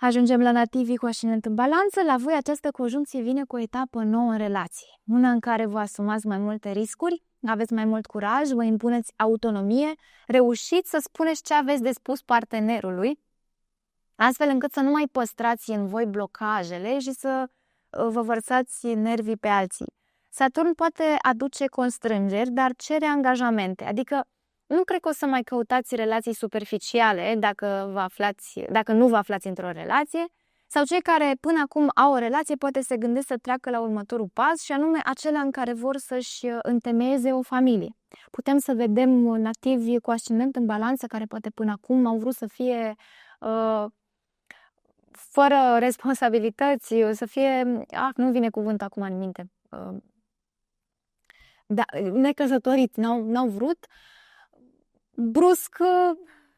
Ajungem la nativii cu ascendent în balanță. La voi această conjuncție vine cu o etapă nouă în relație. Una în care vă asumați mai multe riscuri, aveți mai mult curaj, vă impuneți autonomie, reușiți să spuneți ce aveți de spus partenerului, astfel încât să nu mai păstrați în voi blocajele și să vă vărsați nervii pe alții. Saturn poate aduce constrângeri, dar cere angajamente, adică nu cred că o să mai căutați relații superficiale dacă nu vă aflați într-o relație, sau cei care până acum au o relație poate se gândesc să treacă la următorul pas și anume acela în care vor să-și întemeieze o familie. Putem să vedem nativi cu ascendent în balanță care poate până acum au vrut să fie fără responsabilități, să fie, nu vine cuvânt acum în minte, necăsătoriți, n-au vrut, brusc,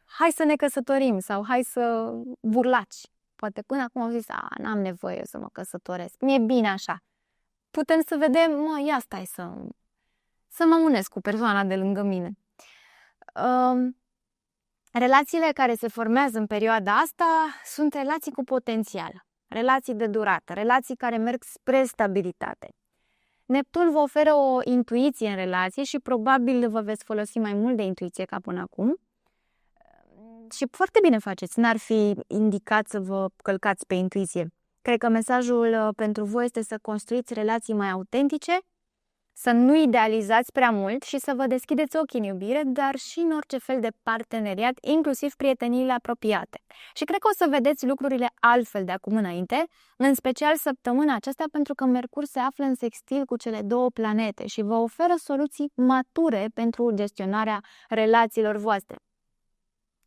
hai să ne căsătorim sau hai să burlaci. Poate până acum au zis, n-am nevoie să mă căsătoresc, mi-e bine așa. Putem să vedem, ia stai să mă unesc cu persoana de lângă mine. Relațiile care se formează în perioada asta sunt relații cu potențial, relații de durată, relații care merg spre stabilitate. Neptun vă oferă o intuiție în relație și probabil vă veți folosi mai mult de intuiție ca până acum. Și foarte bine faceți, n-ar fi indicat să vă călcați pe intuiție. Cred că mesajul pentru voi este să construiți relații mai autentice, să nu idealizați prea mult și să vă deschideți ochii în iubire, dar și în orice fel de parteneriat, inclusiv prieteniile apropiate. Și cred că o să vedeți lucrurile altfel de acum înainte, în special săptămâna aceasta, pentru că Mercur se află în sextil cu cele două planete și vă oferă soluții mature pentru gestionarea relațiilor voastre.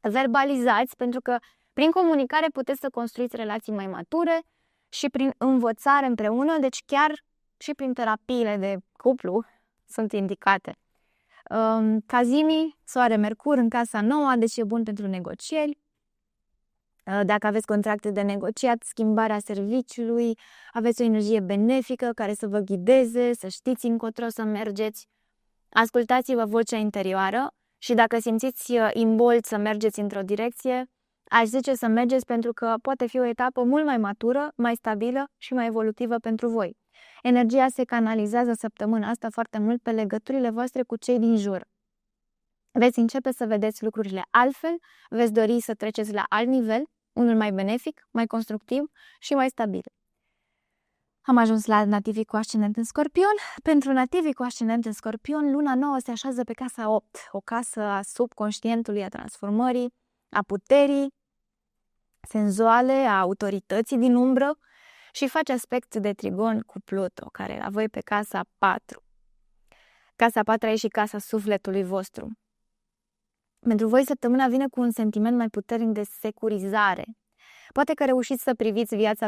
Verbalizați, pentru că prin comunicare puteți să construiți relații mai mature și prin învățare împreună, deci chiar și prin terapiile de cuplu sunt indicate. Cazimii, Soare, Mercur în casa nouă, deci e bun pentru negocieri. Dacă aveți contracte de negociat, schimbarea serviciului, aveți o energie benefică care să vă ghideze, să știți încotro să mergeți. Ascultați-vă vocea interioară și dacă simțiți imbold să mergeți într-o direcție, aș zice să mergeți pentru că poate fi o etapă mult mai matură, mai stabilă și mai evolutivă pentru voi. Energia se canalizează săptămâna asta foarte mult pe legăturile voastre cu cei din jur. Veți începe să vedeți lucrurile altfel, veți dori să treceți la alt nivel, unul mai benefic, mai constructiv și mai stabil. Am ajuns la nativii cu ascendent în Scorpion. Pentru nativii cu ascendent în Scorpion, luna nouă se așează pe casa 8, o casă a subconștientului, a transformării, a puterii senzuale, a autorității din umbră și face aspect de trigon cu Pluto, care la voi pe casa 4. Casa 4 e și casa sufletului vostru. Pentru voi săptămâna vine cu un sentiment mai puternic de securizare. Poate că reușiți să priviți viața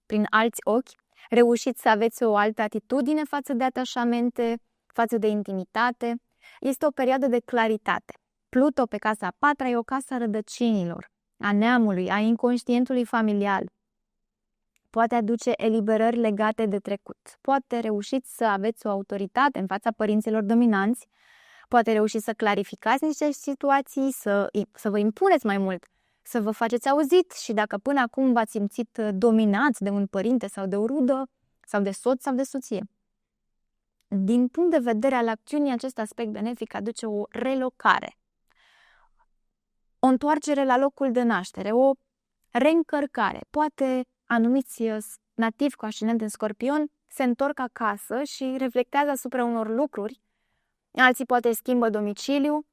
prin alți ochi, reușiți să aveți o altă atitudine față de atașamente, față de intimitate. Este o perioadă de claritate. Pluto pe casa 4 e o casă a rădăcinilor, a neamului, a inconștientului familial. Poate aduce eliberări legate de trecut. Poate reușiți să aveți o autoritate în fața părinților dominanți. Poate reușiți să clarificați niște situații, să vă impuneți mai mult, să vă faceți auzit și dacă până acum v-ați simțit dominați de un părinte sau de o rudă sau de soț sau de soție. Din punct de vedere al acțiunii, acest aspect benefic aduce o relocare, o întoarcere la locul de naștere, o reîncărcare. Poate anumiți nativi cu ascendent în Scorpion se întorc acasă și reflectează asupra unor lucruri. Alții poate schimbă domiciliu,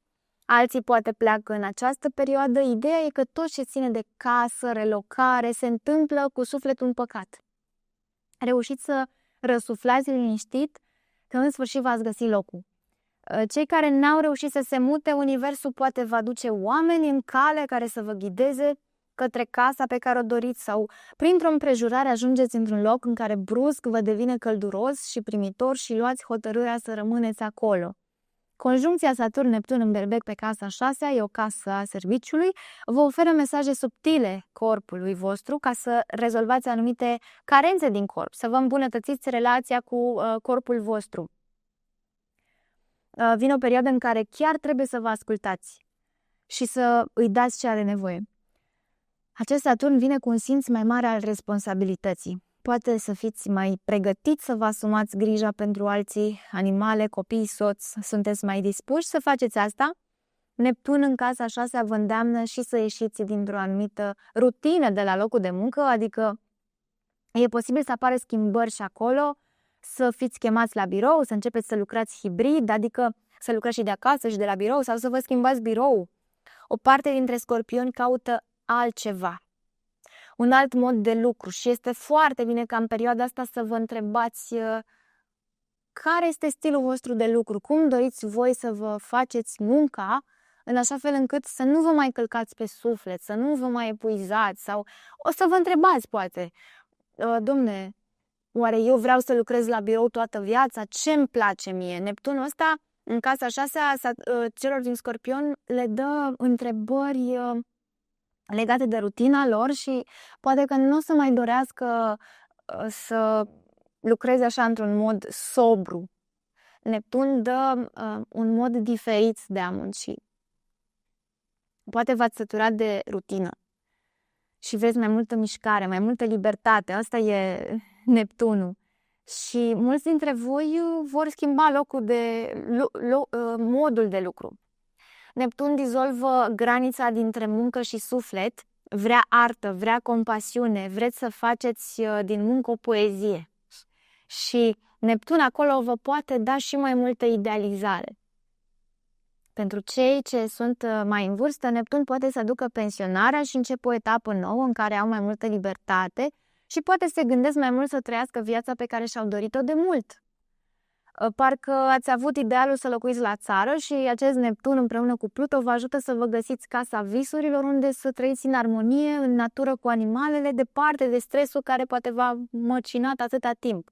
alții poate pleacă în această perioadă. Ideea e că tot ce ține de casă, relocare, se întâmplă cu sufletul împăcat. Reușiți să răsuflați liniștit că în sfârșit v-ați găsi locul. Cei care n-au reușit să se mute, universul poate vă aduce oameni în cale care să vă ghideze către casa pe care o doriți sau printr-o împrejurare ajungeți într-un loc în care brusc vă devine călduros și primitor și luați hotărârea să rămâneți acolo. Conjuncția Saturn-Neptun în Berbec pe casa 6 e o casă a serviciului, vă oferă mesaje subtile corpului vostru ca să rezolvați anumite carențe din corp, să vă îmbunătățiți relația cu corpul vostru. Vine o perioadă în care chiar trebuie să vă ascultați și să îi dați ce are nevoie. Acest Saturn vine cu un simț mai mare al responsabilității. Poate să fiți mai pregătiți să vă asumați grija pentru alții, animale, copii, soț. Sunteți mai dispuși să faceți asta? Neptun în casa 6 vă îndeamnă și să ieșiți dintr-o anumită rutină de la locul de muncă, adică e posibil să apară schimbări și acolo, să fiți chemați la birou, să începeți să lucrați hibrid, adică să lucrați și de acasă și de la birou sau să vă schimbați birou. O parte dintre scorpioni caută altceva, un alt mod de lucru și este foarte bine ca în perioada asta să vă întrebați care este stilul vostru de lucru, cum doriți voi să vă faceți munca în așa fel încât să nu vă mai călcați pe suflet, să nu vă mai epuizați sau o să vă întrebați poate, domne, oare eu vreau să lucrez la birou toată viața? Ce-mi place mie? Neptunul ăsta în casa 6 celor din Scorpion le dă întrebări legate de rutina lor și poate că nu o să mai dorească să lucreze așa într-un mod sobru. Neptun dă un mod diferit de a munci. Poate v-ați săturat de rutină și vreți mai multă mișcare, mai multă libertate. Asta e Neptunul. Și mulți dintre voi vor schimba modul de lucru. Neptun dizolvă granița dintre muncă și suflet, vrea artă, vrea compasiune, vreți să faceți din muncă o poezie. Și Neptun acolo vă poate da și mai multă idealizare. Pentru cei ce sunt mai în vârstă, Neptun poate să aducă pensionarea și începe o etapă nouă în care au mai multă libertate și poate se gândesc mai mult să trăiască viața pe care și-au dorit-o de mult. Parcă ați avut idealul să locuiți la țară și acest Neptun împreună cu Pluto vă ajută să vă găsiți casa visurilor unde să trăiți în armonie, în natură cu animalele, departe de stresul care poate v-a măcinat atâta timp.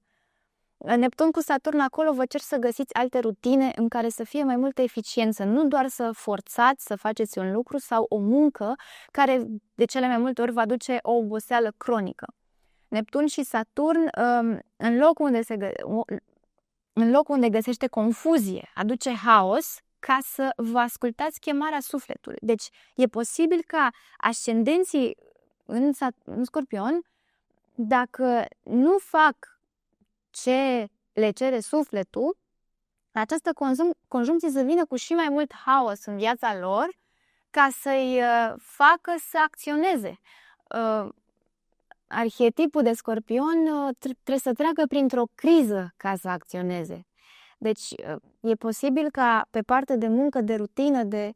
Neptun cu Saturn acolo vă cer să găsiți alte rutine în care să fie mai multă eficiență, nu doar să forțați să faceți un lucru sau o muncă care de cele mai multe ori va duce o oboseală cronică. Neptun și Saturn, în loc unde găsește confuzie, aduce haos ca să vă ascultați chemarea sufletului. Deci e posibil ca ascendenții în Scorpion, dacă nu fac ce le cere sufletul, această conjuncție să vină cu și mai mult haos în viața lor ca să-i facă să acționeze. Arhetipul de Scorpion trebuie să treacă printr-o criză ca să acționeze. Deci e posibil ca pe partea de muncă, de rutină, de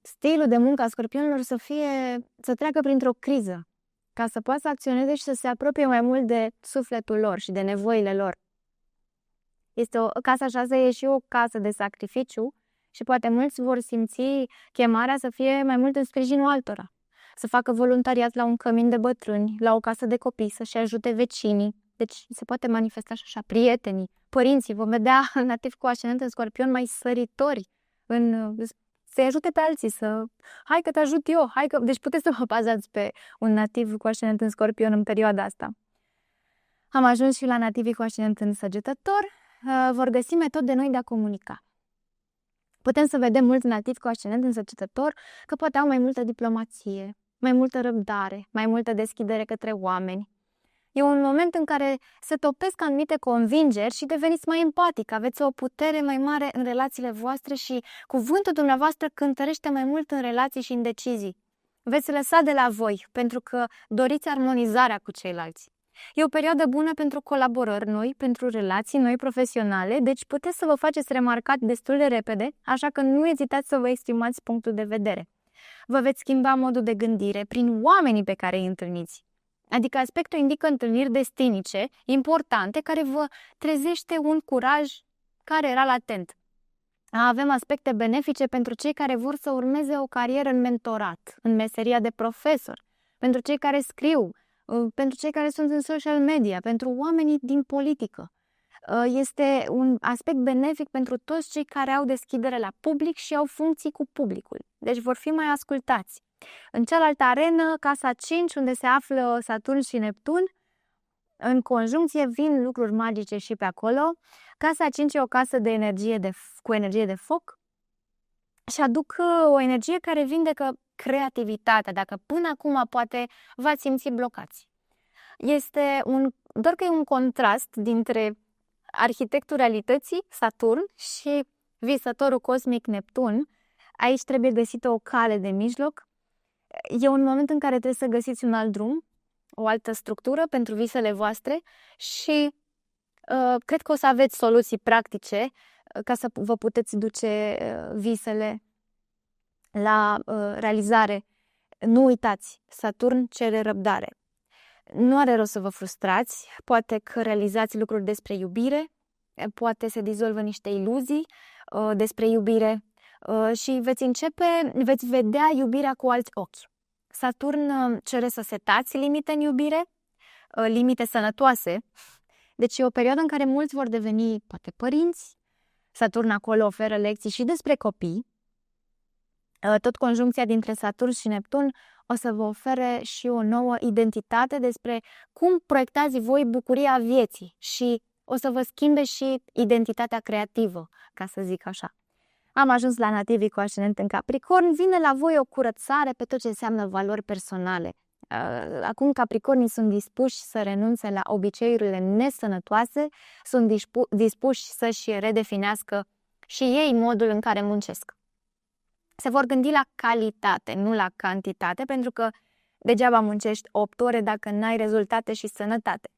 stilul de muncă a Scorpionilor să treacă printr-o criză ca să poată să acționeze și să se apropie mai mult de sufletul lor și de nevoile lor. Casa 6 e și o casă de sacrificiu și poate mulți vor simți chemarea să fie mai mult în sprijinul altora. Să facă voluntariat la un cămin de bătrâni, la o casă de copii, să-și ajute vecinii. Deci se poate manifesta și așa prietenii, părinții. Vom vedea nativ cu ascendent în Scorpion mai săritori, să-i ajute pe alții, hai că te ajut eu, Deci puteți să vă bazați pe un nativ cu ascendent în Scorpion în perioada asta. Am ajuns și la nativii cu ascendent în Săgetător. Vor găsi metode noi de a comunica. Putem să vedem mulți nativi cu ascendent în Săgetător că poate au mai multă diplomație, mai multă răbdare, mai multă deschidere către oameni. E un moment în care se topesc anumite convingeri și deveniți mai empatic, aveți o putere mai mare în relațiile voastre și cuvântul dumneavoastră cântărește mai mult în relații și în decizii. Veți lăsa de la voi pentru că doriți armonizarea cu ceilalți. E o perioadă bună pentru colaborări noi, pentru relații noi profesionale, deci puteți să vă faceți remarcat destul de repede, așa că nu ezitați să vă exprimați punctul de vedere. Vă veți schimba modul de gândire prin oamenii pe care îi întâlniți. Adică aspectul indică întâlniri destinice, importante, care vă trezește un curaj care era latent. Avem aspecte benefice pentru cei care vor să urmeze o carieră în mentorat, în meseria de profesor, pentru cei care scriu, pentru cei care sunt în social media, pentru oamenii din politică. Este un aspect benefic pentru toți cei care au deschidere la public și au funcții cu publicul. Deci vor fi mai ascultați. În cealaltă arenă, casa 5, unde se află Saturn și Neptun, în conjuncție vin lucruri magice și pe acolo. Casa 5 e o casă cu energie de foc și aduc o energie care vindecă creativitatea, dacă până acum poate v-ați simțit blocați. Doar că e un contrast dintre arhitectul realității, Saturn, și visătorul cosmic Neptun. Aici trebuie găsită o cale de mijloc. E un moment în care trebuie să găsiți un alt drum, o altă structură pentru visele voastre și cred că o să aveți soluții practice ca să vă puteți duce visele la realizare. Nu uitați, Saturn cere răbdare. Nu are rost să vă frustrați, poate că realizați lucruri despre iubire, poate se dizolvă niște iluzii despre iubire și veți vedea iubirea cu alți ochi. Saturn cere să setați limite în iubire, limite sănătoase, deci e o perioadă în care mulți vor deveni poate părinți. Saturn acolo oferă lecții și despre copii. Tot conjuncția dintre Saturn și Neptun o să vă ofere și o nouă identitate despre cum proiectați voi bucuria vieții și o să vă schimbe și identitatea creativă, ca să zic așa. Am ajuns la nativii cu ascendent în Capricorn, vine la voi o curățare pe tot ce înseamnă valori personale. Acum Capricornii sunt dispuși să renunțe la obiceiurile nesănătoase, sunt dispuși să-și redefinească și ei modul în care muncesc. Se vor gândi la calitate, nu la cantitate, pentru că degeaba muncești 8 ore dacă n-ai rezultate și sănătate.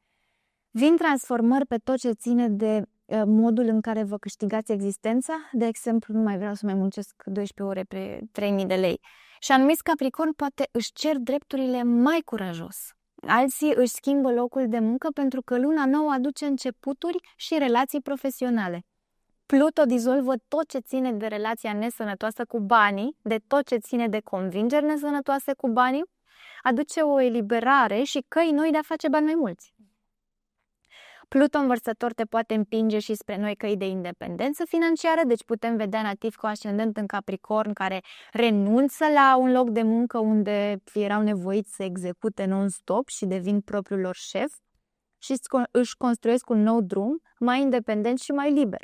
Vin transformări pe tot ce ține de modul în care vă câștigați existența. De exemplu, nu mai vreau să mai muncesc 12 ore pe 3.000 de lei. Și anumiți Capricorn poate își cer drepturile mai curajos. Alții își schimbă locul de muncă pentru că luna nouă aduce începuturi și relații profesionale. Pluto dizolvă tot ce ține de relația nesănătoasă cu banii, de tot ce ține de convingeri nesănătoase cu banii, aduce o eliberare și căi noi de a face bani mai mulți. Pluto învărsător te poate împinge și spre noi căi de independență financiară, deci putem vedea nativi cu ascendent în Capricorn care renunță la un loc de muncă unde erau nevoiți să execute non-stop și devin propriul lor șef și își construiesc un nou drum mai independent și mai liber.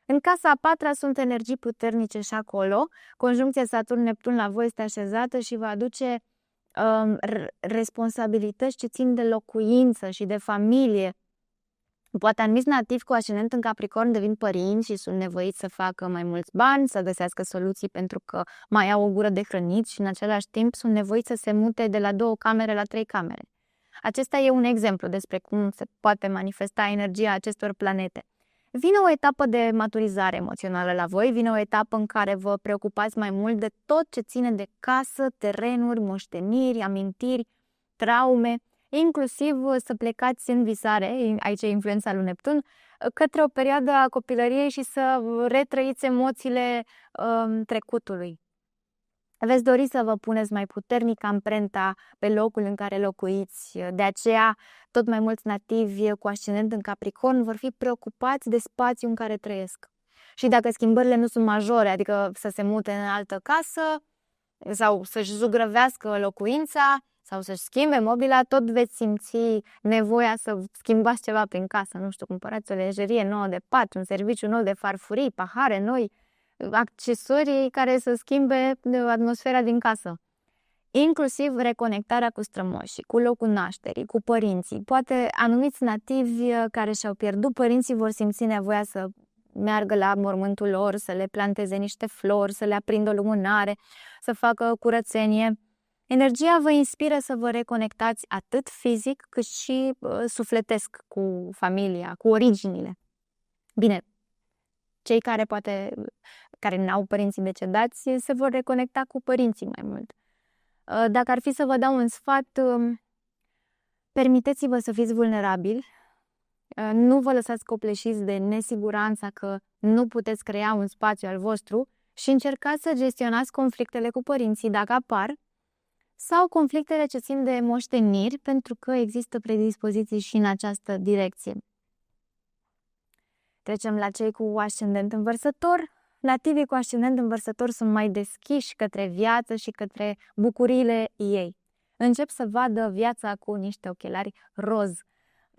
În casa a 4-a sunt energii puternice și acolo. Conjuncția Saturn-Neptun la voi este așezată și va aduce responsabilități ce țin de locuință și de familie. Poate anumiți nativi cu ascendent în Capricorn devin părinți și sunt nevoiți să facă mai mulți bani, să găsească soluții pentru că mai au o gură de hrănit și în același timp sunt nevoiți să se mute de la 2 camere la 3 camere. Acesta e un exemplu despre cum se poate manifesta energia acestor planete. Vine o etapă de maturizare emoțională la voi, vine o etapă în care vă preocupați mai mult de tot ce ține de casă, terenuri, moșteniri, amintiri, traume, inclusiv să plecați în visare, aici e influența lui Neptun, către o perioadă a copilăriei și să retrăiți emoțiile trecutului. Veți dori să vă puneți mai puternic amprenta pe locul în care locuiți. De aceea, tot mai mulți nativi cu ascendent în Capricorn vor fi preocupați de spațiul în care trăiesc. Și dacă schimbările nu sunt majore, adică să se mute în altă casă sau să-și zugrăvească locuința sau să-și schimbe mobila, tot veți simți nevoia să schimbați ceva prin casă. Nu știu, cumpărați o lejerie nouă de pat, un serviciu nou de farfurii, pahare noi, accesorii care să schimbe atmosfera din casă. Inclusiv reconectarea cu strămoșii, cu locul nașterii, cu părinții. Poate anumiți nativi care și-au pierdut părinții vor simți nevoia să meargă la mormântul lor, să le planteze niște flori, să le aprindă o lumânare, să facă curățenie. Energia vă inspiră să vă reconectați atât fizic cât și sufletesc cu familia, cu originile. Bine, cei care n-au părinții decedați se vor reconecta cu părinții mai mult. Dacă ar fi să vă dau un sfat, permiteți-vă să fiți vulnerabili, nu vă lăsați copleșiți de nesiguranța că nu puteți crea un spațiu al vostru și încercați să gestionați conflictele cu părinții dacă apar sau conflictele ce țin de moșteniri, pentru că există predispoziții și în această direcție. Trecem la cei cu ascendent în Vărsător. Nativii cu ascendent în Vărsător sunt mai deschiși către viață și către bucuriile ei. Încep să vadă viața cu niște ochelari roz.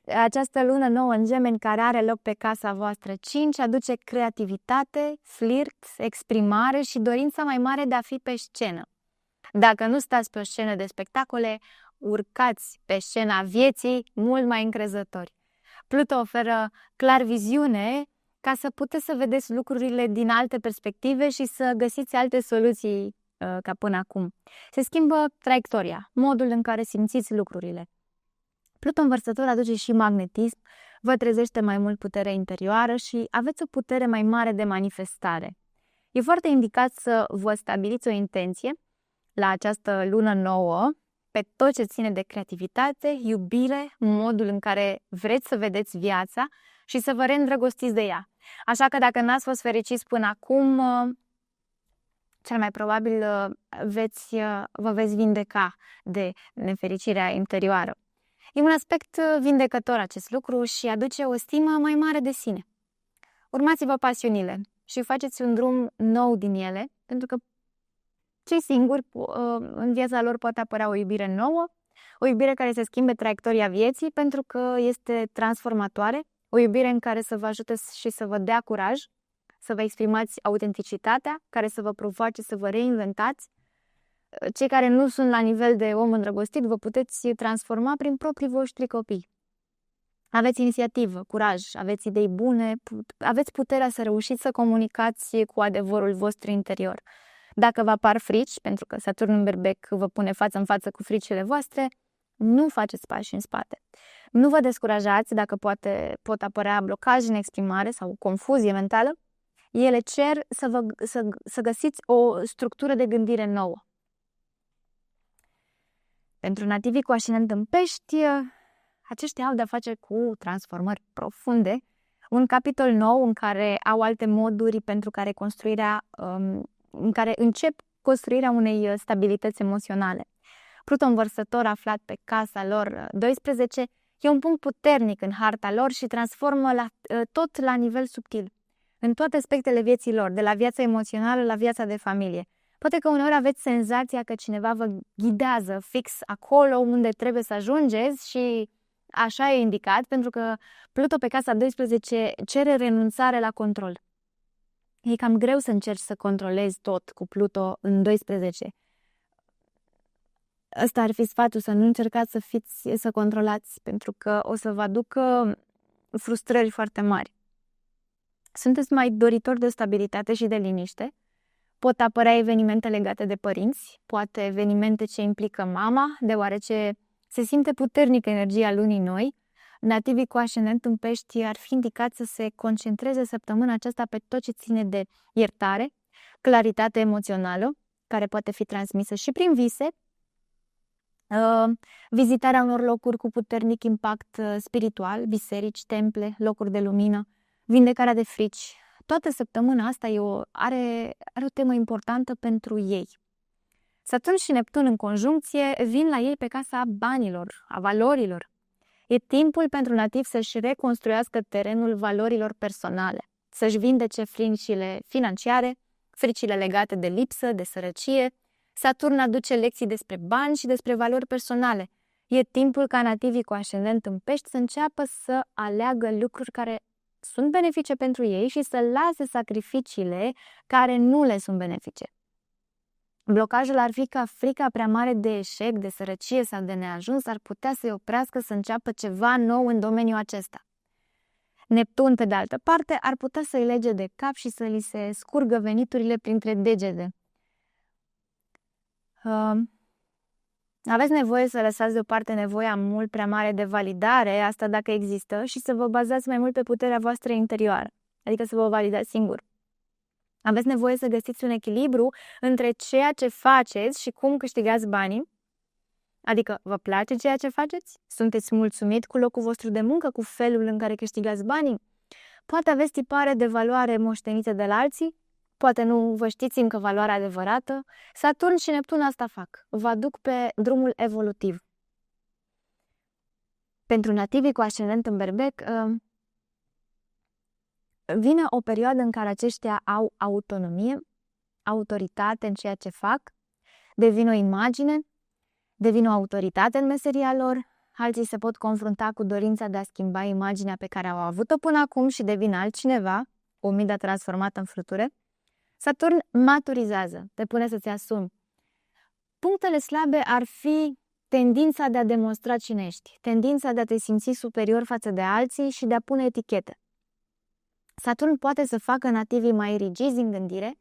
Această lună nouă în Gemeni, care are loc pe casa voastră 5, aduce creativitate, flirt, exprimare și dorința mai mare de a fi pe scenă. Dacă nu stați pe o scenă de spectacole, urcați pe scena vieții mult mai încrezători. Pluto oferă clar viziune ca să puteți să vedeți lucrurile din alte perspective și să găsiți alte soluții ca până acum. Se schimbă traiectoria, modul în care simțiți lucrurile. Pluto în Vărsător aduce și magnetism, vă trezește mai mult putere interioară și aveți o putere mai mare de manifestare. E foarte indicat să vă stabiliți o intenție la această lună nouă pe tot ce ține de creativitate, iubire, modul în care vreți să vedeți viața și să vă reîndrăgostiți de ea. Așa că dacă n-ați fost fericiți până acum, cel mai probabil vă veți vindeca de nefericirea interioară. E un aspect vindecător acest lucru și aduce o stimă mai mare de sine. Urmați-vă pasiunile și faceți un drum nou din ele, pentru că cei singuri în viața lor poate apărea o iubire nouă, o iubire care să schimbe traiectoria vieții pentru că este transformatoare, o iubire în care să vă ajute și să vă dea curaj, să vă exprimați autenticitatea, care să vă provoace să vă reinventați. Cei care nu sunt la nivel de om îndrăgostit vă puteți transforma prin proprii voștri copii. Aveți inițiativă, curaj, aveți idei bune, aveți puterea să reușiți să comunicați cu adevărul vostru interior. Dacă vă apar frici, pentru că Saturn în Berbec vă pune față în față cu fricile voastre, nu faceți pași în spate. Nu vă descurajați dacă pot apărea blocaje în exprimare sau confuzie mentală. Ele cer să găsiți o structură de gândire nouă. Pentru nativii cu ascendent în Pești, aceștia au de-a face cu transformări profunde, un capitol nou în care au alte moduri pentru care în care încep construirea unei stabilități emoționale. Pluton în Vărsător, aflat pe casa lor 12, e un punct puternic în harta lor și transformă tot la nivel subtil, în toate aspectele vieții lor, de la viața emoțională la viața de familie. Poate că uneori aveți senzația că cineva vă ghidează fix acolo unde trebuie să ajungeți și așa e indicat, pentru că Pluto pe casa 12 cere renunțare la control. E cam greu să încerci să controlezi tot cu Pluto în 12. Ăsta ar fi sfatul, să nu încercați să controlați, pentru că o să vă aducă frustrări foarte mari. Sunteți mai doritori de stabilitate și de liniște. Pot apărea evenimente legate de părinți, poate evenimente ce implică mama, deoarece se simte puternică energia lunii noi. Nativii cu ascendent în Pești ar fi indicat să se concentreze săptămâna aceasta pe tot ce ține de iertare, claritate emoțională, care poate fi transmisă și prin vise, vizitarea unor locuri cu puternic impact spiritual, biserici, temple, locuri de lumină, vindecarea de frici. Toată săptămâna asta are o temă importantă pentru ei. Saturn și Neptun în conjuncție vin la ei pe casa banilor, a valorilor. E timpul pentru nativ să-și reconstruiască terenul valorilor personale, să-și vindece fricile financiare, fricile legate de lipsă, de sărăcie. Saturn aduce lecții despre bani și despre valori personale. E timpul ca nativii cu ascendent în Pești să înceapă să aleagă lucruri care sunt benefice pentru ei și să lase sacrificiile care nu le sunt benefice. Blocajul ar fi că frica prea mare de eșec, de sărăcie sau de neajuns ar putea să-i oprească să înceapă ceva nou în domeniul acesta. Neptun, pe de altă parte, ar putea să-i lege de cap și să li se scurgă veniturile printre degete. Aveți nevoie să lăsați deoparte nevoia mult prea mare de validare, asta dacă există, și să vă bazați mai mult pe puterea voastră interioară, adică să vă validați singur. Aveți nevoie să găsiți un echilibru între ceea ce faceți și cum câștigați banii, adică vă place ceea ce faceți? Sunteți mulțumit cu locul vostru de muncă, cu felul în care câștigați banii? Poate aveți tipare de valoare moștenită de la alții, poate nu vă știți încă valoarea adevărată. Saturn și Neptun asta fac, vă aduc pe drumul evolutiv. Pentru nativii cu ascendent în Berbec, vine o perioadă în care aceștia au autonomie, autoritate în ceea ce fac, devin o imagine, devin o autoritate în meseria lor, alții se pot confrunta cu dorința de a schimba imaginea pe care au avut-o până acum și devin altcineva, omida transformată în fructure. Saturn maturizează, te pune să-ți asumi Punctele slabe ar fi tendința de a demonstra cine ești, tendința de a te simți superior față de alții și de a pune etichete. Saturn poate să facă nativii mai rigizi în gândire,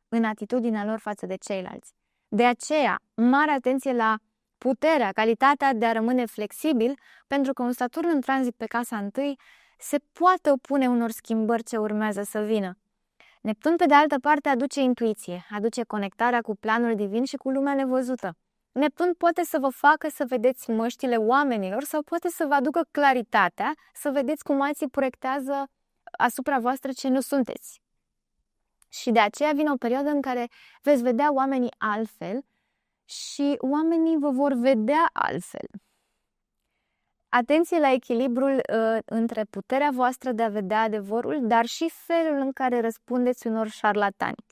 în atitudinea lor față de ceilalți. De aceea, mare atenție la puterea, calitatea de a rămâne flexibil, pentru că un Saturn în tranzit pe casa întâi se poate opune unor schimbări ce urmează să vină. Neptun, pe de altă parte, aduce intuiție, aduce conectarea cu planul divin și cu lumea nevăzută. Neptun poate să vă facă să vedeți măștile oamenilor sau poate să vă aducă claritatea, să vedeți cum alții proiectează asupra voastră ce nu sunteți. Și de aceea vine o perioadă în care veți vedea oamenii altfel și oamenii vă vor vedea altfel. Atenție la echilibrul între puterea voastră de a vedea adevărul, dar și felul în care răspundeți unor șarlatani.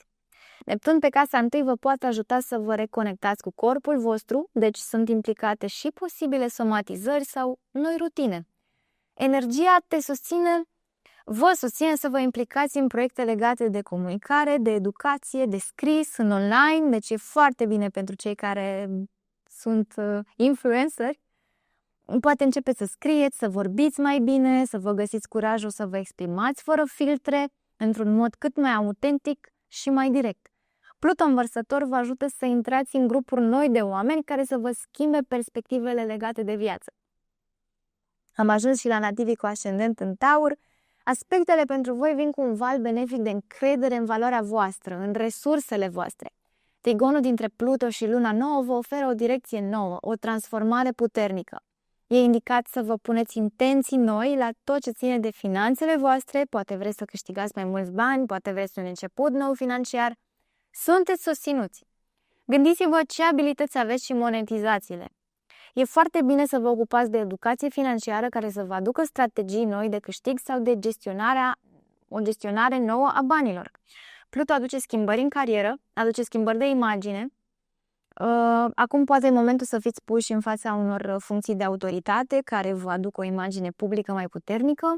Neptun pe casa întâi vă poate ajuta să vă reconectați cu corpul vostru, deci sunt implicate și posibile somatizări sau noi rutine. Energia vă susține să vă implicați în proiecte legate de comunicare, de educație, de scris, în online, deci e foarte bine pentru cei care sunt influenceri. Poate începeți să scrieți, să vorbiți mai bine, să vă găsiți curajul să vă exprimați fără filtre, într-un mod cât mai autentic și mai direct. Pluton Vărsător vă ajută să intrați în grupuri noi de oameni care să vă schimbe perspectivele legate de viață. Am ajuns și la nativii cu ascendent în Taur. Aspectele pentru voi vin cu un val benefic de încredere în valoarea voastră, în resursele voastre. Trigonul dintre Pluto și Luna nouă vă oferă o direcție nouă, o transformare puternică. E indicat să vă puneți intenții noi la tot ce ține de finanțele voastre, poate vreți să câștigați mai mulți bani, poate vreți un început nou financiar. Sunteți susținuți. Gândiți-vă ce abilități aveți și monetizați-le. E foarte bine să vă ocupați de educație financiară care să vă aducă strategii noi de câștig sau de o gestionare nouă a banilor. Pluto aduce schimbări în carieră, aduce schimbări de imagine. Acum poate e momentul să fiți puși în fața unor funcții de autoritate care vă aduc o imagine publică mai puternică.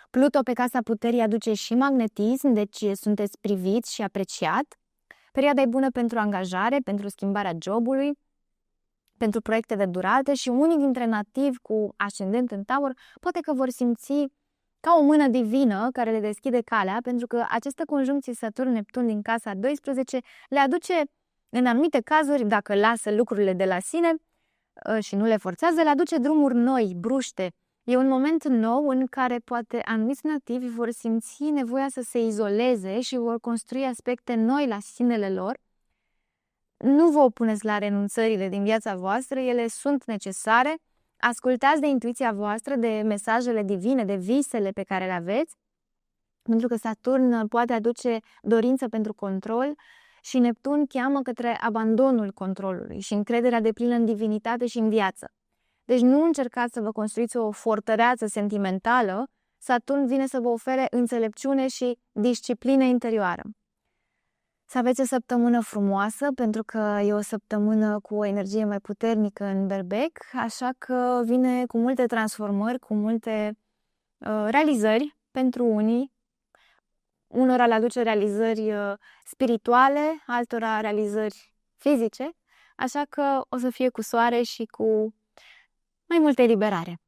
Pluto pe casa puterii aduce și magnetism, deci sunteți priviți și apreciat. Perioada e bună pentru angajare, pentru schimbarea jobului, pentru proiecte de durată și unii dintre nativi cu ascendent în Taur poate că vor simți ca o mână divină care le deschide calea, pentru că aceste conjuncții Saturn-Neptun din casa 12 le aduce, în anumite cazuri, dacă lasă lucrurile de la sine și nu le forțează, le aduce drumuri noi, bruște. E un moment nou în care poate anumiți nativi vor simți nevoia să se izoleze și vor construi aspecte noi la sinele lor. Nu vă opuneți la renunțările din viața voastră, ele sunt necesare. Ascultați de intuiția voastră, de mesajele divine, de visele pe care le aveți, pentru că Saturn poate aduce dorință pentru control și Neptun cheamă către abandonul controlului și încrederea deplină în divinitate și în viață. Deci nu încercați să vă construiți o fortăreață sentimentală, Saturn vine să vă ofere înțelepciune și disciplină interioară. Să aveți o săptămână frumoasă, pentru că e o săptămână cu o energie mai puternică în Berbec, așa că vine cu multe transformări, cu multe realizări pentru unii. Unora le aduce realizări spirituale, altora realizări fizice, așa că o să fie cu soare și cu mai multă eliberare.